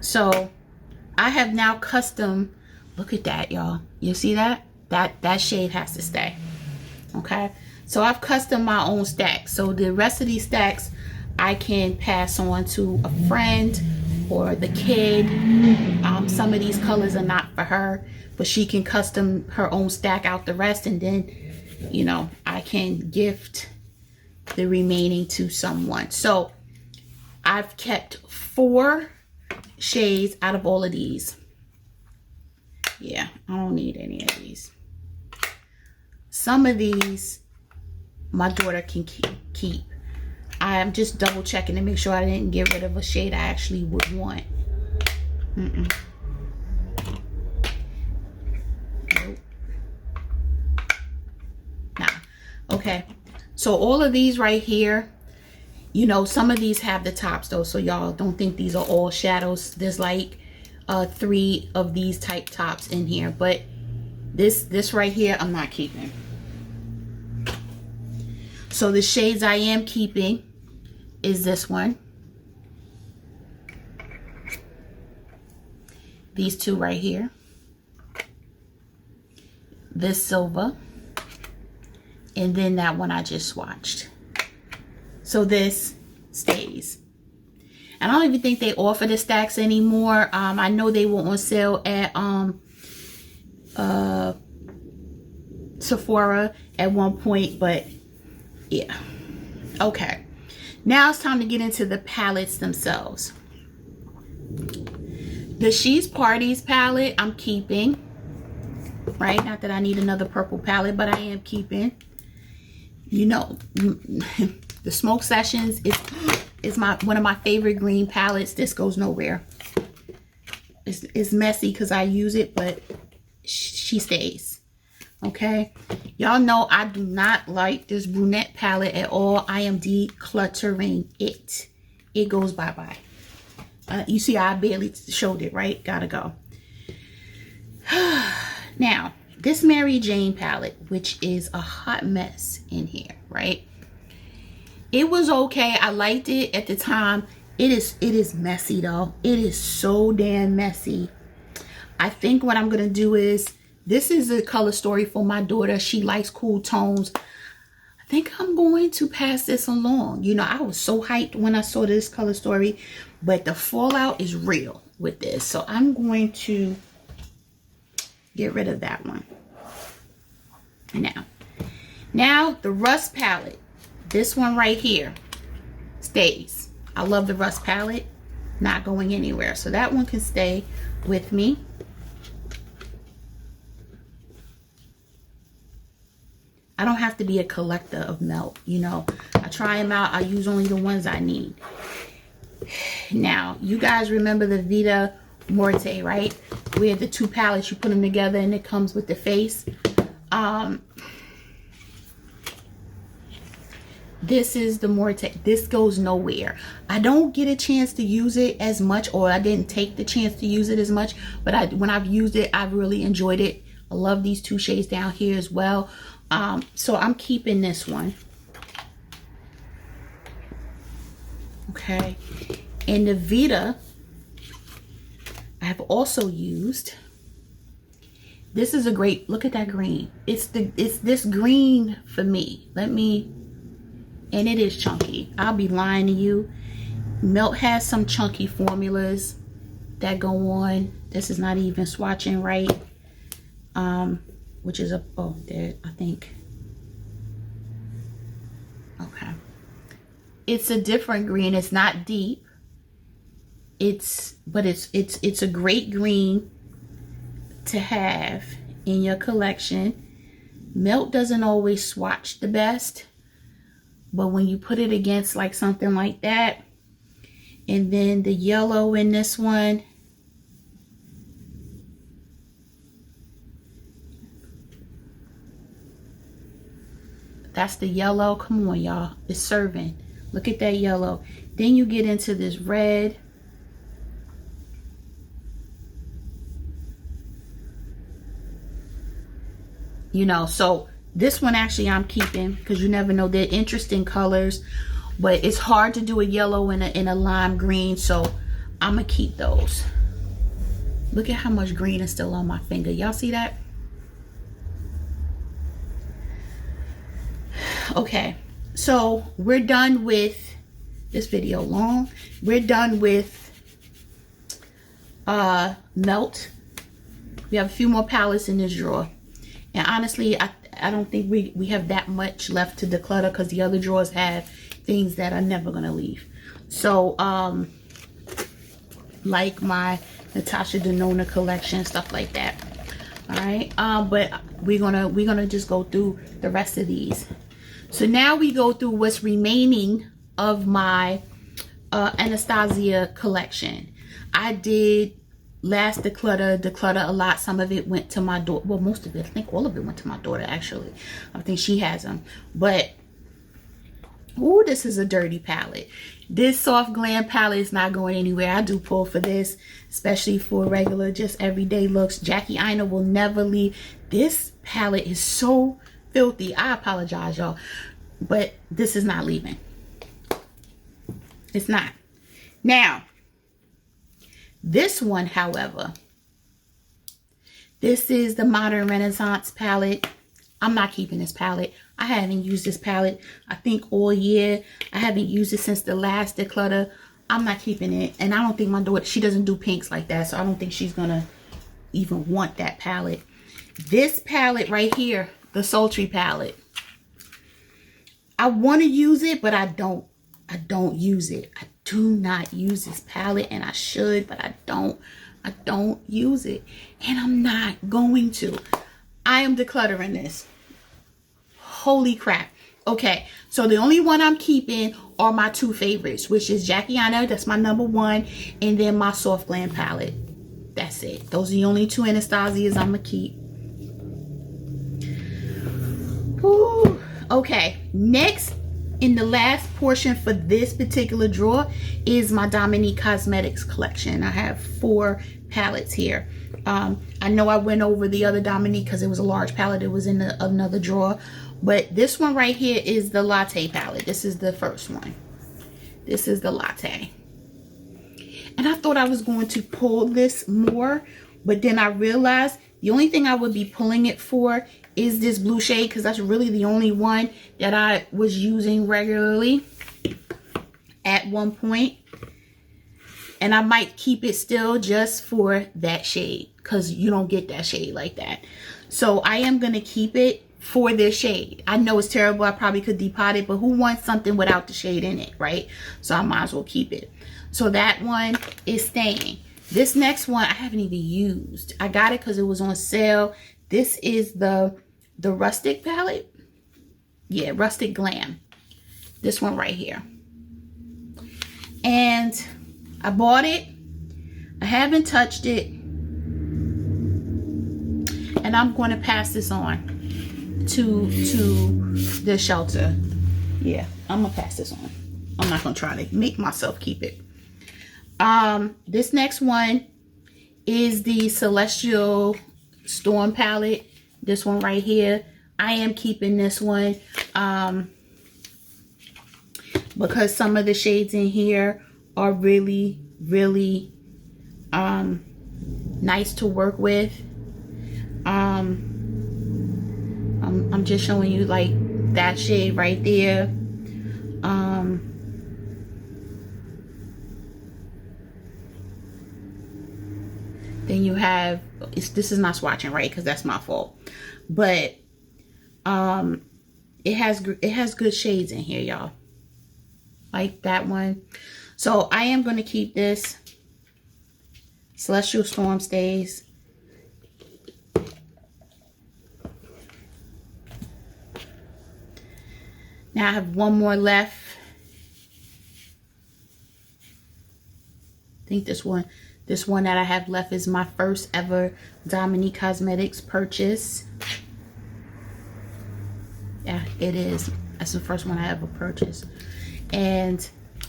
So, I have now custom. Look at that, y'all. You see that? That shade has to stay. Okay? So, I've custom my own stacks. So, the rest of these stacks, I can pass on to a friend or the kid. Some of these colors are not for her, but she can custom her own stack out the rest, and then, you know, I can gift the remaining to someone. So I've kept 4 shades out of all of these. Yeah, I don't need any of these. Some of these my daughter can keep. I'm just double checking to make sure I didn't get rid of a shade I actually would want. Nope. Nah. Okay. So all of these right here, you know, some of these have the tops though, so y'all don't think these are all shadows. There's like 3 of these type tops in here, but this right here I'm not keeping. So the shades I am keeping is this one, these 2 right here, this silver, and then that one I just swatched. So this stays. And I don't even think they offer the stacks anymore. I know they were on sale at Sephora at one point, but yeah. Okay. Now it's time to get into the palettes themselves. The She's Parties palette I'm keeping. right? Not that I need another purple palette, but I am keeping, you know, the Smoke Sessions is one of my favorite green palettes. This goes nowhere. It's messy because I use it, but she stays. Okay, y'all know I do not like this brunette palette at all. I am decluttering it. It goes bye-bye. You see I barely showed it, right? Gotta go. Now, this Mary Jane palette, which is a hot mess in here, right? It was okay. I liked it at the time. It is messy though. It is so damn messy. I think what I'm gonna do is, this is a color story for my daughter. She likes cool tones. I think I'm going to pass this along. You know, I was so hyped when I saw this color story, but the fallout is real with this. So I'm going to get rid of that one. Now the Rust palette. This one right here stays. I love the Rust palette. Not going anywhere. So that one can stay with me. I don't have to be a collector of melt, you know. I try them out. I use only the ones I need. Now, you guys remember the Vita Morte, right? Where the two palettes, you put them together and it comes with the face. This is the Morte. This goes nowhere. I don't get a chance to use it as much, or I didn't take the chance to use it as much. But when I've used it, I've really enjoyed it. I love these two shades down here as well. So I'm keeping this one. Okay. And the Vita, I have also used. This is a great, look at that green. It's this green for me. And it is chunky. I'll be lying to you. Melt has some chunky formulas that go on. This is not even swatching right. Which is there, I think. Okay. It's a different green. It's not deep. It's a great green to have in your collection. Melt doesn't always swatch the best, but when you put it against like something like that, and then the yellow in this one, that's the yellow. Come on, y'all. It's serving. Look at that yellow. Then you get into this red. You know, so this one actually I'm keeping because you never know. They're interesting colors, but it's hard to do a yellow and a lime green, so I'm gonna keep those. Look at how much green is still on my finger. Y'all see that? Okay, so we're done with this video long. We're done with Melt. We have a few more palettes in this drawer, and honestly I don't think we have that much left to declutter because the other drawers have things that are never gonna leave. So like my Natasha Denona collection, stuff like that. All right, but we're gonna just go through the rest of these. So now we go through what's remaining of my Anastasia collection. I did last declutter a lot. Some of it went to my daughter. Well, most of it, I think all of it went to my daughter actually. I think she has them. But, ooh, this is a dirty palette. This soft glam palette is not going anywhere. I do pull for this, especially for regular, just everyday looks. Jackie Aina will never leave. This palette is so filthy. I apologize, y'all, but this is not leaving. It's not. Now, this one, however, this is the Modern Renaissance palette. I'm not keeping this palette. I haven't used this palette, I think, all year. I haven't used it since the last declutter. I'm not keeping it. And I don't think my daughter, she doesn't do pinks like that, so I don't think she's gonna even want that palette. This palette right here, the Sultry palette, I want to use it, but I don't use it. I do not use this palette, and I should, but I don't use it, and I'm not going to. I am decluttering this. Holy crap. Okay, so the only one I'm keeping are my two favorites, which is Jackiana, that's my number one, and then my Soft Glam palette. That's it. Those are the only two Anastasias I'm gonna keep. Ooh. Okay, next in the last portion for this particular drawer is my Dominique Cosmetics collection. I have 4 palettes here. I know I went over the other Dominique because it was a large palette. It was in another drawer. But this one right here is the Latte palette. This is the first one. This is the Latte. And I thought I was going to pull this more, but then I realized the only thing I would be pulling it for is this blue shade, because that's really the only one that I was using regularly at one point. And I might keep it still just for that shade, because you don't get that shade like that. So I am going to keep it for this shade. I know it's terrible. I probably could depot it, but who wants something without the shade in it, right? So I might as well keep it. So that one is staying. This next one I haven't even used. I got it because it was on sale. This is the Rustic Palette. Yeah, Rustic Glam. This one right here. And I bought it. I haven't touched it. And I'm going to pass this on to the shelter. Yeah, I'm going to pass this on. I'm not going to try to make myself keep it. This next one is the Celestial Storm palette. This one right here. I am keeping this one because some of the shades in here are really, really nice to work with. I'm just showing you like that shade right there. Then you have, this is not swatching right because that's my fault, but it has good shades in here, y'all, like that one. So I am going to keep this. Celestial Storm stays. Now I have one more left. I think this one that I have left is my first ever Dominique Cosmetics purchase. Yeah, it is. That's the first one I ever purchased. And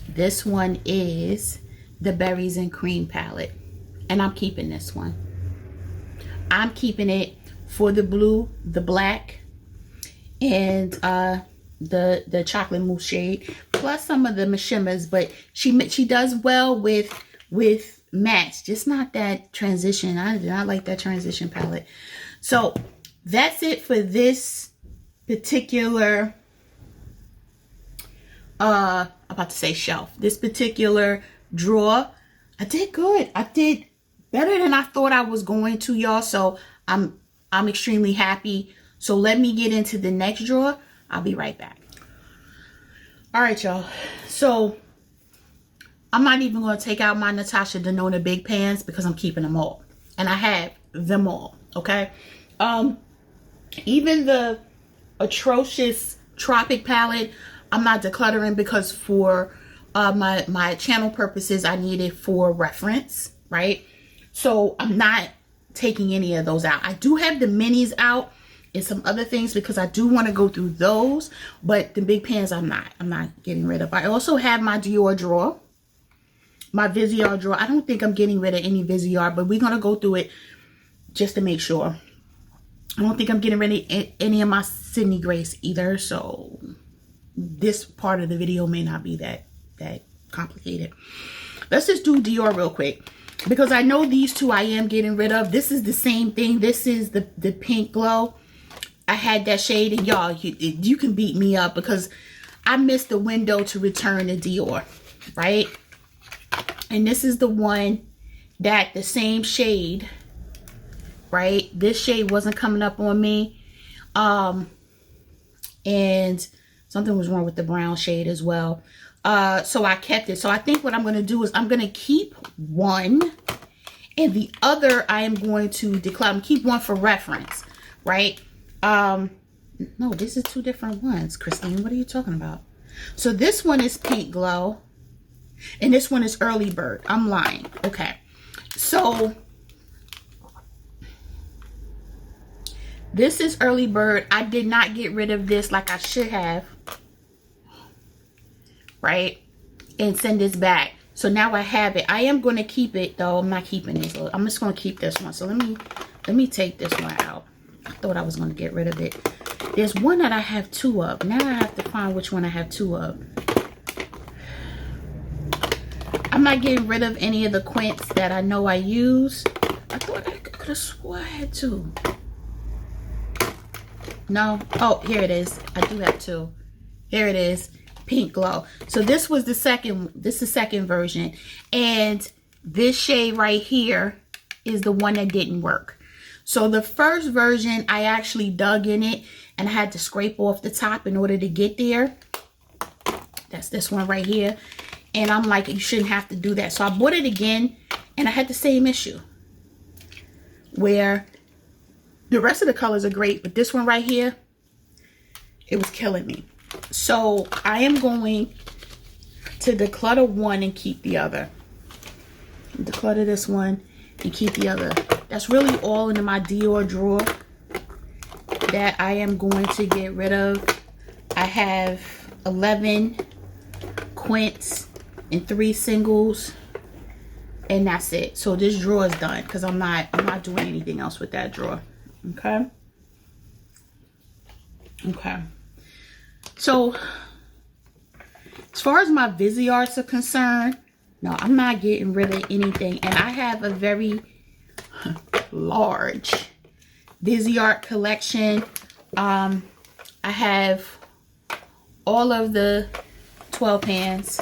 this one is the Berries and Cream palette. And I'm keeping this one. I'm keeping it for the blue, the black, and the chocolate mousse shade, plus some of the shimmers. But she does well with mattes, just not that transition. I do not like that transition palette. So that's it for this particular I'm about to say shelf, this particular drawer. I did good. I did better than I thought I was going to, y'all. So I'm extremely happy. So let me get into the next drawer. I'll be right back. All right, y'all. So I'm not even going to take out my Natasha Denona big pans because I'm keeping them all. And I have them all, okay? Even the atrocious Tropic palette, I'm not decluttering because for my channel purposes, I need it for reference, right? So I'm not taking any of those out. I do have the minis out and some other things because I do want to go through those, but the big pans I'm not getting rid of. I also have my Dior drawer, my Viseart drawer. I don't think I'm getting rid of any Viseart, but we're going to go through it just to make sure. I don't think I'm getting rid of any of my Sydney Grace either, so this part of the video may not be that complicated. Let's just do Dior real quick because I know these two I am getting rid of. This is the same thing. This is the Pink Glow. I had that shade, and y'all, you can beat me up because I missed the window to return to Dior, right? And this is the one that the same shade, right? This shade wasn't coming up on me. And something was wrong with the brown shade as well. So I kept it. So I think what I'm going to do is I'm going to keep one, and the other I am going to declutter. Keep one for reference, right? No, this is two different ones, Christine. What are you talking about? So this one is Pink Glow, and this one is Early Bird. I'm lying. Okay. So this is Early Bird. I did not get rid of this like I should have, right? And send this back. So now I have it. I am going to keep it though. I'm not keeping this. I'm just going to keep this one. So let me take this one out. I thought I was going to get rid of it. There's one that I have two of. Now I have to find which one I have two of. I'm not getting rid of any of the quints that I know I use. I thought I could have swore I had two. No. Oh, here it is. I do have two. Here it is. Pink Glow. So this was the second. This is the second version. And this shade right here is the one that didn't work. So the first version, I actually dug in it and I had to scrape off the top in order to get there. That's this one right here. And I'm like, you shouldn't have to do that. So I bought it again and I had the same issue where the rest of the colors are great, but this one right here, it was killing me. So I am going to declutter one and keep the other. Declutter this one and keep the other. That's really all in my Dior drawer that I am going to get rid of. I have 11 quints and 3 singles, and that's it. So this drawer is done because I'm not doing anything else with that drawer. Okay. Okay. So as far as my Visearts are concerned, no, I'm not getting rid of anything. And I have a very large Viseart collection. I have all of the 12 pans.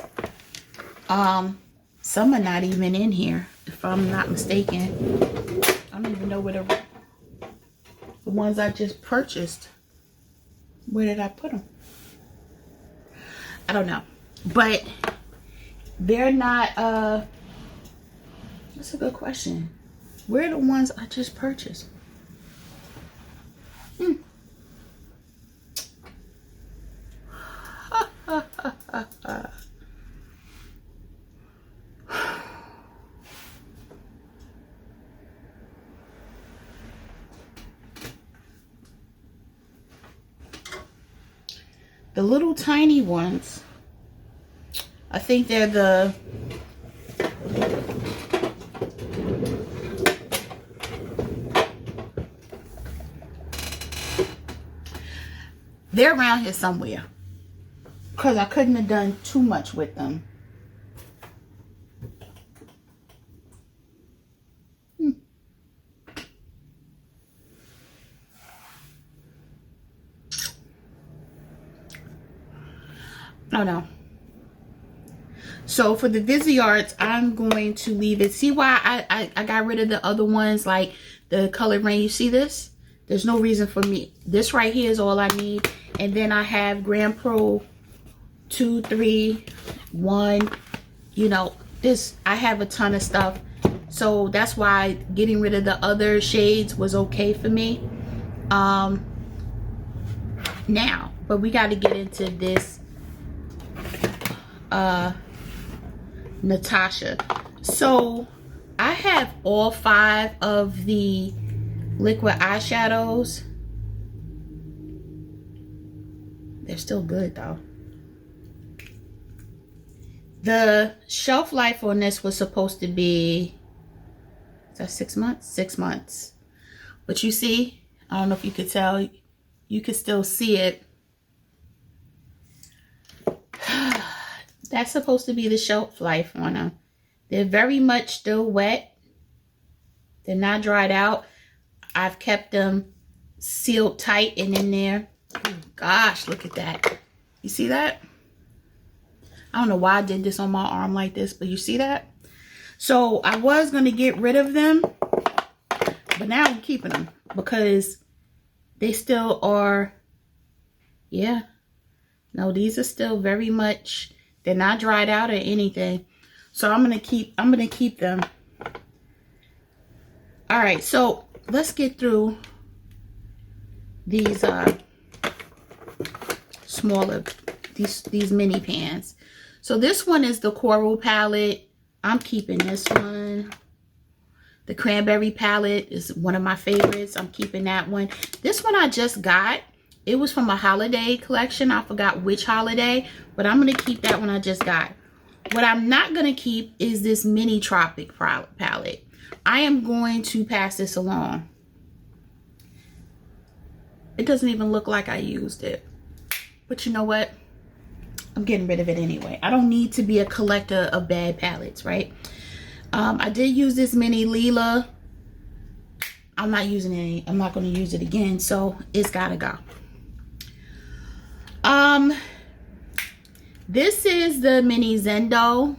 Some are not even in here, if I'm not mistaken. I don't even know where the ones I just purchased. Where did I put them? I don't know. But they're not, that's a good question. Where are the ones I just purchased? The little tiny ones, I think they're they're around here somewhere because I couldn't have done too much with them. Oh no. So for the Visearts, I'm going to leave it. See why I got rid of the other ones, like the Color Rain. You see this? There's no reason for me. This right here is all I need. And then I have Grand Pro 2, 3, 1. You know, this, I have a ton of stuff. So that's why getting rid of the other shades was okay for me. Now, but we got to get into this Natasha. So I have all 5 of the liquid eyeshadows. They're still good though. The shelf life on this was supposed to be, is that 6 months? 6 months. But you see, I don't know if you could tell, you can still see it. That's supposed to be the shelf life on them. They're very much still wet. They're not dried out. I've kept them sealed tight and in there. Oh gosh, look at that. You see that? I don't know why I did this on my arm like this, but you see that? So I was going to get rid of them, but now I'm keeping them because they still are, yeah. No, these are still very much, they're not dried out or anything. So I'm going to keep them. All right, so let's get through these smaller, these mini pans. So this one is the Coral palette. I'm keeping this one. The Cranberry palette is one of my favorites. I'm keeping that one. This one I just got. It was from a holiday collection. I forgot which holiday, but I'm going to keep that one I just got. What I'm not going to keep is this mini Tropic palette. I am going to pass this along. It doesn't even look like I used it. But you know what? I'm getting rid of it anyway. I don't need to be a collector of bad palettes, right? I did use this mini Lila. I'm not using it. I'm not going to use it again, so it's got to go. This is the mini Zendo.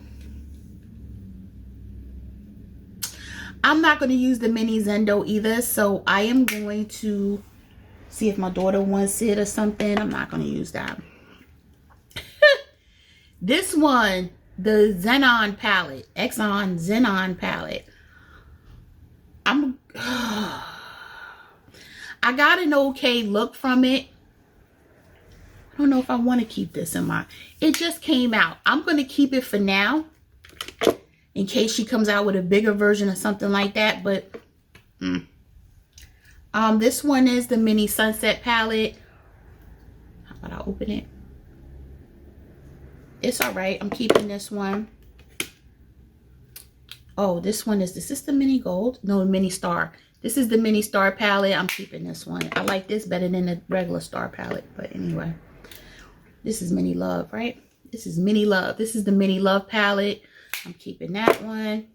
I'm not going to use the mini Zendo either, so I am going to see if my daughter wants it or something. I'm not going to use that. This one, the Xenon palette, Xenon palette. I got an okay look from it. I don't know if I want to keep this in my, it just came out. I'm going to keep it for now in case she comes out with a bigger version or something like that. But this one is the mini Sunset palette. How about I open it? It's all right. I'm keeping this one. Oh, this one is this the mini gold? No, mini star. This is the mini star palette. I'm keeping this one. I like this better than the regular star palette. But anyway, this is mini love, right? This is mini love. This is the mini love palette. I'm keeping that one.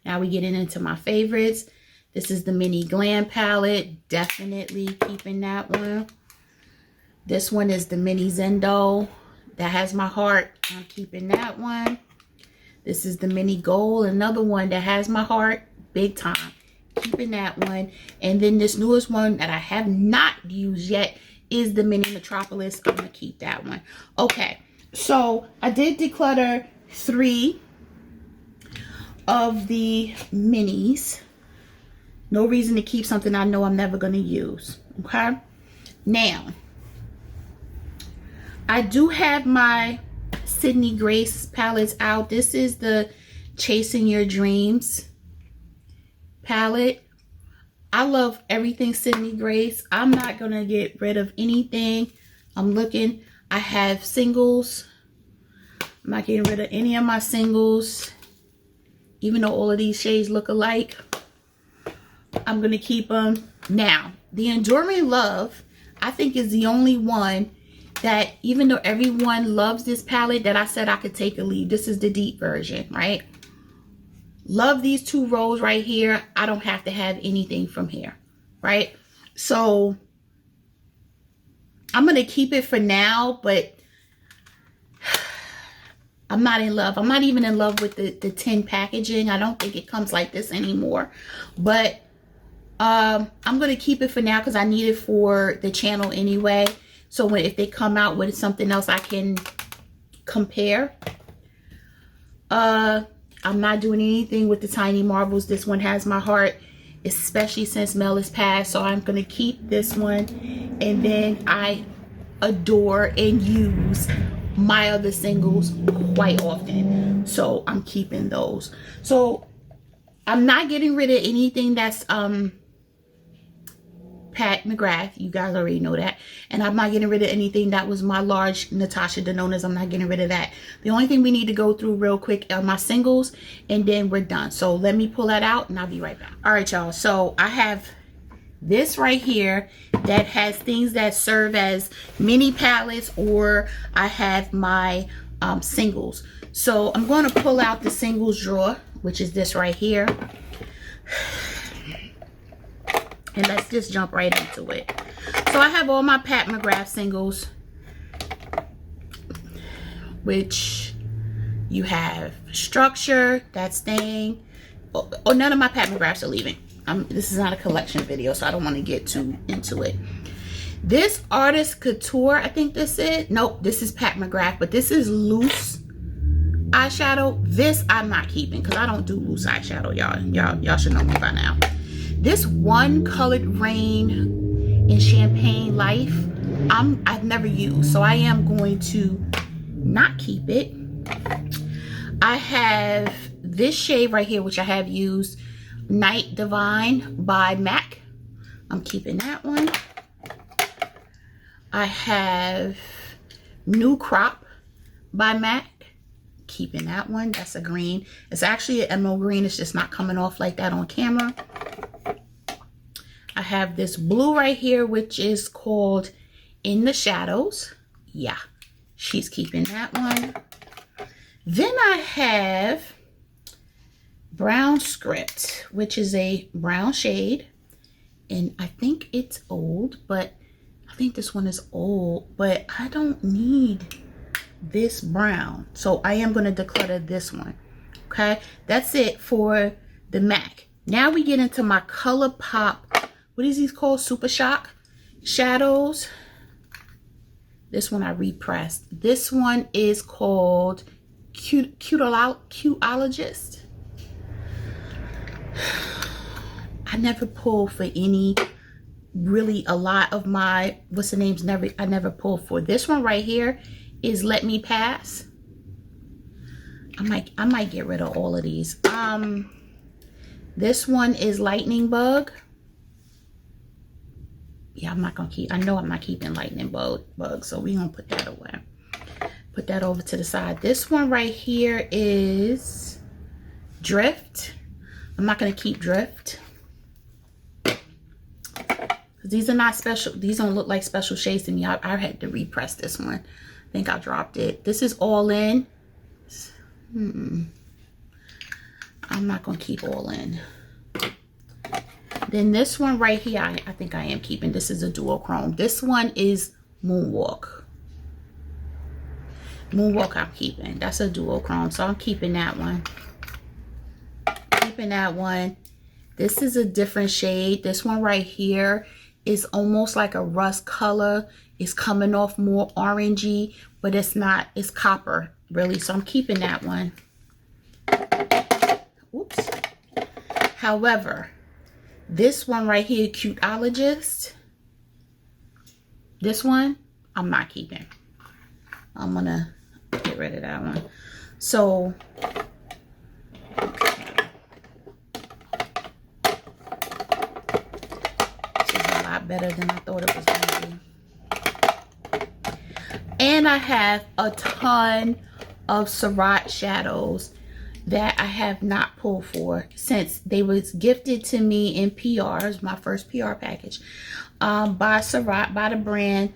Now we getting into my favorites. This is the mini Glam palette. Definitely keeping that one. This one is the mini Zendo. That has my heart. I'm keeping that one. This is the mini gold. Another one that has my heart. Big time. Keeping that one. And then this newest one that I have not used yet is the mini Metropolis. I'm going to keep that one. Okay. So I did declutter 3 of the minis. No reason to keep something I know I'm never going to use. Okay. Now, I do have my Sydney Grace palettes out. This is the Chasing Your Dreams palette. I love everything Sydney Grace. I'm not going to get rid of anything. I'm looking. I have singles. I'm not getting rid of any of my singles. Even though all of these shades look alike, I'm going to keep them. Now, the Enduring Love, I think, is the only one that, even though everyone loves this palette, that I said I could take or leave. This is the deep version, right? Love these 2 rows right here. I don't have to have anything from here, right? So I'm going to keep it for now, but I'm not in love. I'm not even in love with the tin packaging. I don't think it comes like this anymore. But I'm going to keep it for now because I need it for the channel anyway. So if they come out with something else, I can compare. I'm not doing anything with the Tiny Marbles. This one has my heart, especially since Mel is passed. So I'm going to keep this one. And then I adore and use my other singles quite often. So I'm keeping those. So I'm not getting rid of anything that's Pat McGrath. You guys already know that. And I'm not getting rid of anything that was my large Natasha Denona's. I'm not getting rid of that. The only thing we need to go through real quick are my singles, and then we're done. So let me pull that out and I'll be right back. All right, y'all. So I have this right here that has things that serve as mini palettes, or I have my singles. So I'm going to pull out the singles drawer, which is this right here. And let's just jump right into it. So I have all my Pat McGrath singles, which you have Structure, that's staying. Oh, none of my Pat McGraths are leaving. This is not a collection video, so I don't want to get too into it. This Artist Couture, I think this is. Nope, this is Pat McGrath, but this is loose eyeshadow. This I'm not keeping because I don't do loose eyeshadow, y'all. Y'all should know me by now. This One Colored Rain in Champagne Life, I've never used, so I am going to not keep it. I have this shade right here, which I have used, Night Divine by MAC. I'm keeping that one. I have New Crop by MAC. Keeping that one. That's a green. It's actually an emerald green. It's just not coming off like that on camera. I have this blue right here, which is called In the Shadows. Yeah, she's keeping that one. Then I have Brown Script, which is a brown shade. And I think it's old, but I think this one is old, but I don't need this brown. So I am going to declutter this one. Okay, that's it for the MAC. Now we get into my ColourPop, what is these called? Super Shock shadows. This one I repressed. This one is called Cuteologist. I never pull for any, really a lot of my, what's the names, I never pull for. This one right here is Let Me Pass. I might get rid of all of these. This one is Lightning Bug. Yeah, I'm not gonna keep, I know I'm not keeping Lightning Bug, so we're gonna put that away. Put that over to the side. This one right here is Drift. I'm not gonna keep Drift. These are not special, these don't look like special shades to me. I had to repress this one. I think I dropped it. This is All In. I'm not gonna keep All In. Then this one right here, I think I am keeping. This is a duochrome. This one is Moonwalk. Moonwalk I'm keeping. That's a duochrome, so I'm keeping that one. Keeping that one. This is a different shade. This one right here is almost like a rust color. It's coming off more orangey, but it's not, it's copper really, so I'm keeping that one. Oops. However, this one right here, Cuteologist, this one I'm not keeping. I'm gonna get rid of that one. So okay. This is a lot better than I thought it was gonna be. And I have a ton of Surratt shadows that I have not pulled for since they was gifted to me in PRs, my first PR package, by Surratt, by the brand.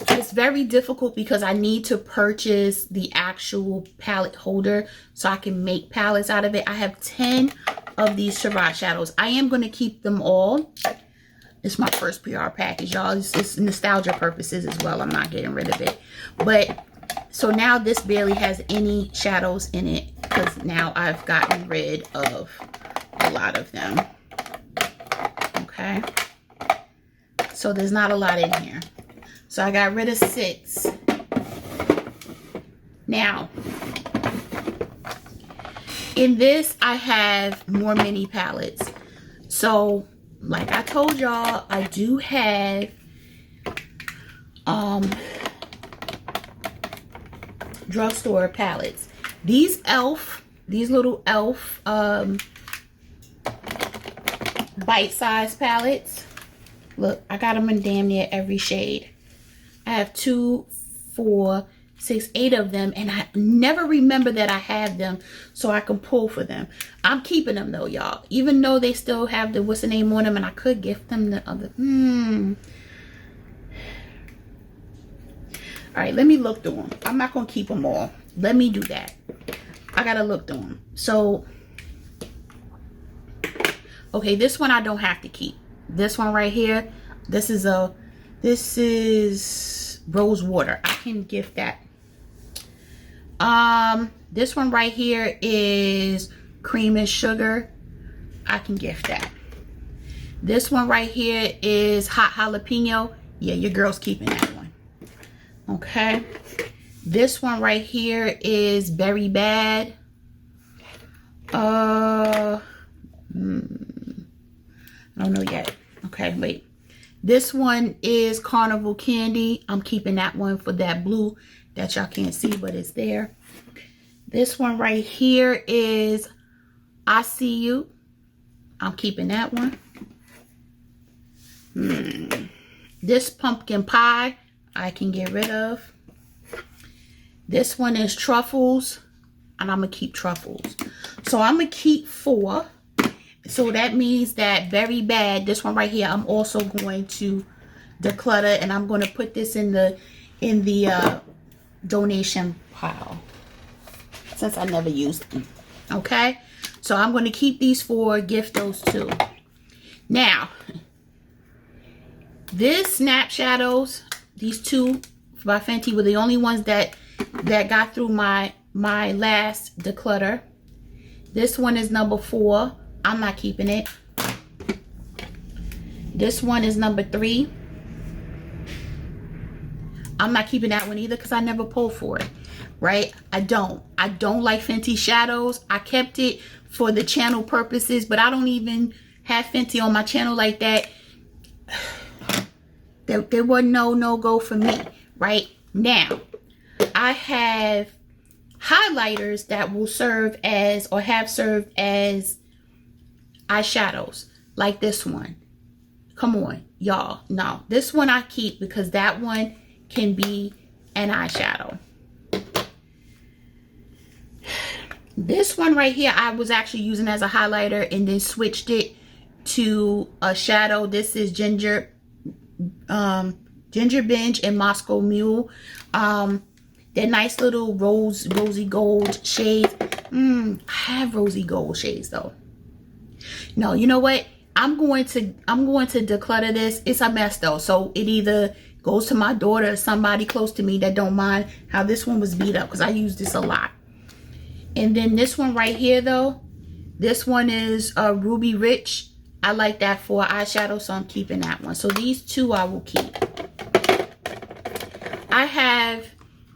It's very difficult because I need to purchase the actual palette holder so I can make palettes out of it. I have 10 of these Surratt shadows. I am going to keep them all. It's my first PR package, y'all. It's nostalgia purposes as well. I'm not getting rid of it. But so now this barely has any shadows in it because now I've gotten rid of a lot of them. Okay. So there's not a lot in here. So I got rid of 6. Now, in this, I have more mini palettes. So, like I told y'all, I do have drugstore palettes. These e.l.f., these little e.l.f. bite-sized palettes. Look, I got them in damn near every shade. I have 2, 4, 6, 8 of them, and I never remember that I have them so I can pull for them. I'm keeping them though, y'all, even though they still have the what's the name on them, and I could gift them the other. All right, let me look through them. I'm not gonna keep them all. Let me do that. I gotta look through them. So, okay, this one I don't have to keep. This one right here, this is Rose Water. I can gift that. This one right here is Cream and Sugar. I can gift that. This one right here is Hot Jalapeno. Yeah, your girl's keeping that one. Okay. This one right here is Very Bad. I don't know yet. Okay, wait. This one is Carnival Candy. I'm keeping that one for that blue that y'all can't see, but it's there. This one right here is I See You. I'm keeping that one. This Pumpkin Pie, I can get rid of. This one is Truffles, and I'm going to keep Truffles. So I'm going to keep 4. So that means that Very Bad, this one right here, I'm also going to declutter, and I'm going to put this in the donation pile since I never used them. Okay, so I'm going to keep these 4, gift those 2. Now, this Snap Shadows, these 2 by Fenty were the only ones that got through my last declutter. This one is number 4. I'm not keeping it. This one is number 3. I'm not keeping that one either because I never pulled for it, right? I don't like Fenty shadows. I kept it for the channel purposes, but I don't even have Fenty on my channel like that. There was no go for me. Right now, I have highlighters that will serve as, or have served as, eyeshadows, like this one. Come on, y'all. No, this one I keep because that one can be an eyeshadow. This one right here, I was actually using as a highlighter and then switched it to a shadow. This is Ginger Binge and Moscow Mule. They're nice little rosy gold shades. I have rosy gold shades though. No, you know what? I'm going to declutter this. It's a mess though, so it either goes to my daughter or somebody close to me that don't mind how this one was beat up, because I use this a lot. And then this one right here though, this one is Ruby Rich. I like that for eyeshadow, so I'm keeping that one. So these 2 I will keep. I have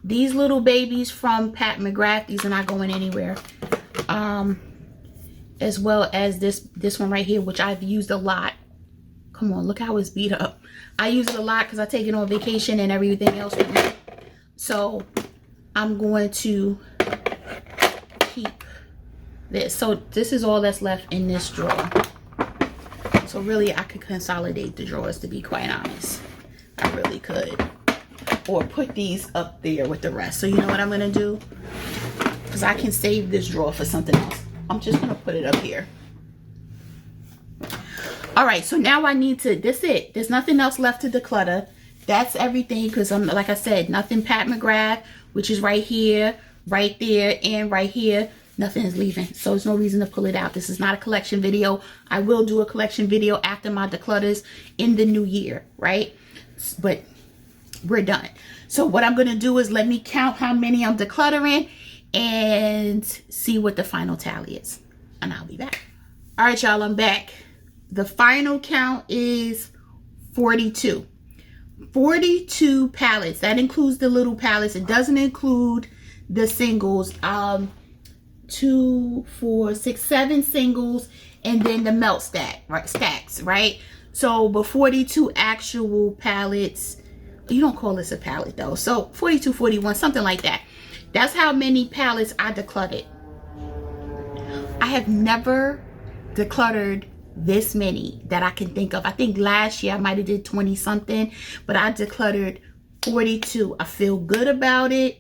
these little babies from Pat McGrath. These are not going anywhere. As well as this one right here, which I've used a lot. Come on, look how it's beat up. I use it a lot because I take it on vacation and everything else with me. So I'm going to keep this. So this is all that's left in this drawer. So really, I could consolidate the drawers, to be quite honest. I really could. Or put these up there with the rest. So you know what I'm going to do? Because I can save this drawer for something else. I'm just going to put it up here. All right, so now I need to, that's it. There's nothing else left to declutter. That's everything, because I'm, like I said, nothing Pat McGrath, which is right here, right there, and right here. Nothing is leaving, so there's no reason to pull it out. This is not a collection video. I will do a collection video after my declutters in the new year, right? But we're done. So what I'm going to do is let me count how many I'm decluttering and see what the final tally is. And I'll be back. All right, y'all, I'm back. The final count is 42. 42 palettes. That includes the little palettes. It doesn't include the singles. 2, 4, 6, 7 singles, and then the melt stack, right? Stacks, right? So, but 42 actual palettes. You don't call this a palette though. So 42, 41, something like that. That's how many palettes I decluttered. I have never decluttered this many that I can think of. I think last year I might have did 20 something, but I decluttered 42. I feel good about it.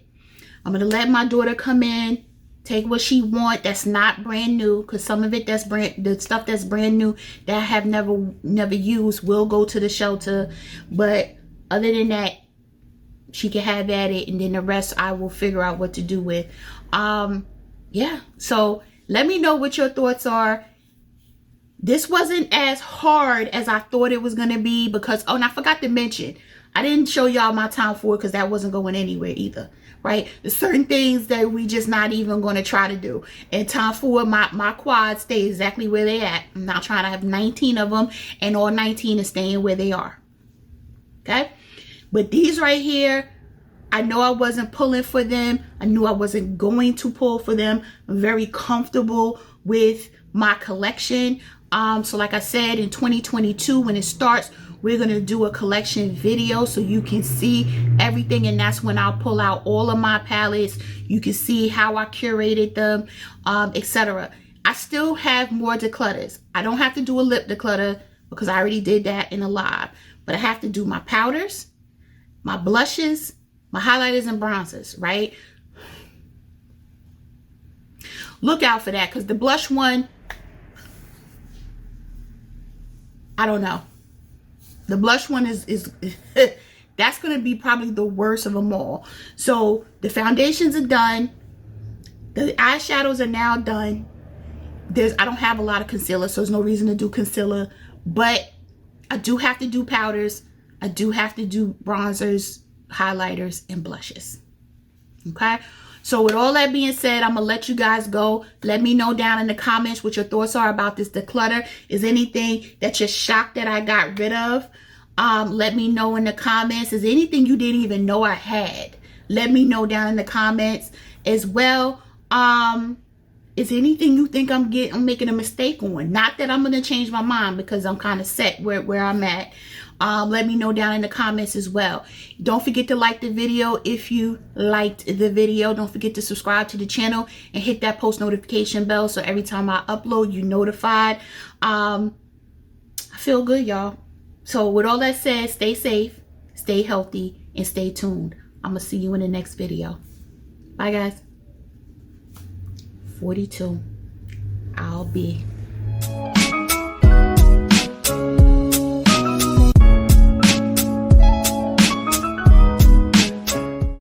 I'm gonna let my daughter come in, take what she want that's not brand new, because some of it the stuff that's brand new that I have never used will go to the shelter. But other than that, she can have at it, and then the rest I will figure out what to do with. Yeah, so let me know what your thoughts are. This wasn't as hard as I thought it was gonna be, because, oh, and I forgot to mention, I didn't show y'all my Tom Ford because that wasn't going anywhere either, right? There's certain things that we just not even going to try to do. And Tom Ford, my quads stay exactly where they at. I'm not trying to have 19 of them, and all 19 is staying where they are. Okay? But these right here, I know I wasn't pulling for them. I knew I wasn't going to pull for them. I'm very comfortable with my collection. So like I said, in 2022, when it starts, we're going to do a collection video so you can see everything. And that's when I'll pull out all of my palettes. You can see how I curated them, etc. I still have more declutters. I don't have to do a lip declutter because I already did that in a live. But I have to do my powders, my blushes, my highlighters and bronzers, right? Look out for that, because the blush one, I don't know. The blush one is that's going to be probably the worst of them all. So the foundations are done. The eyeshadows are now done. I don't have a lot of concealer, so there's no reason to do concealer. But I do have to do powders. I do have to do bronzers, highlighters, and blushes. Okay? So with all that being said, I'm going to let you guys go. Let me know down in the comments what your thoughts are about this declutter. Is anything that you're shocked that I got rid of? Let me know in the comments. Is anything you didn't even know I had? Let me know down in the comments as well. Is anything you think I'm making a mistake on? Not that I'm going to change my mind, because I'm kind of set where I'm at. Let me know down in the comments as well. Don't forget to like the video if you liked the video. Don't forget to subscribe to the channel and hit that post notification bell so every time I upload, you're notified. I feel good, y'all. So with all that said, stay safe, stay healthy, and stay tuned. I'm going to see you in the next video. Bye, guys. 42. I'll be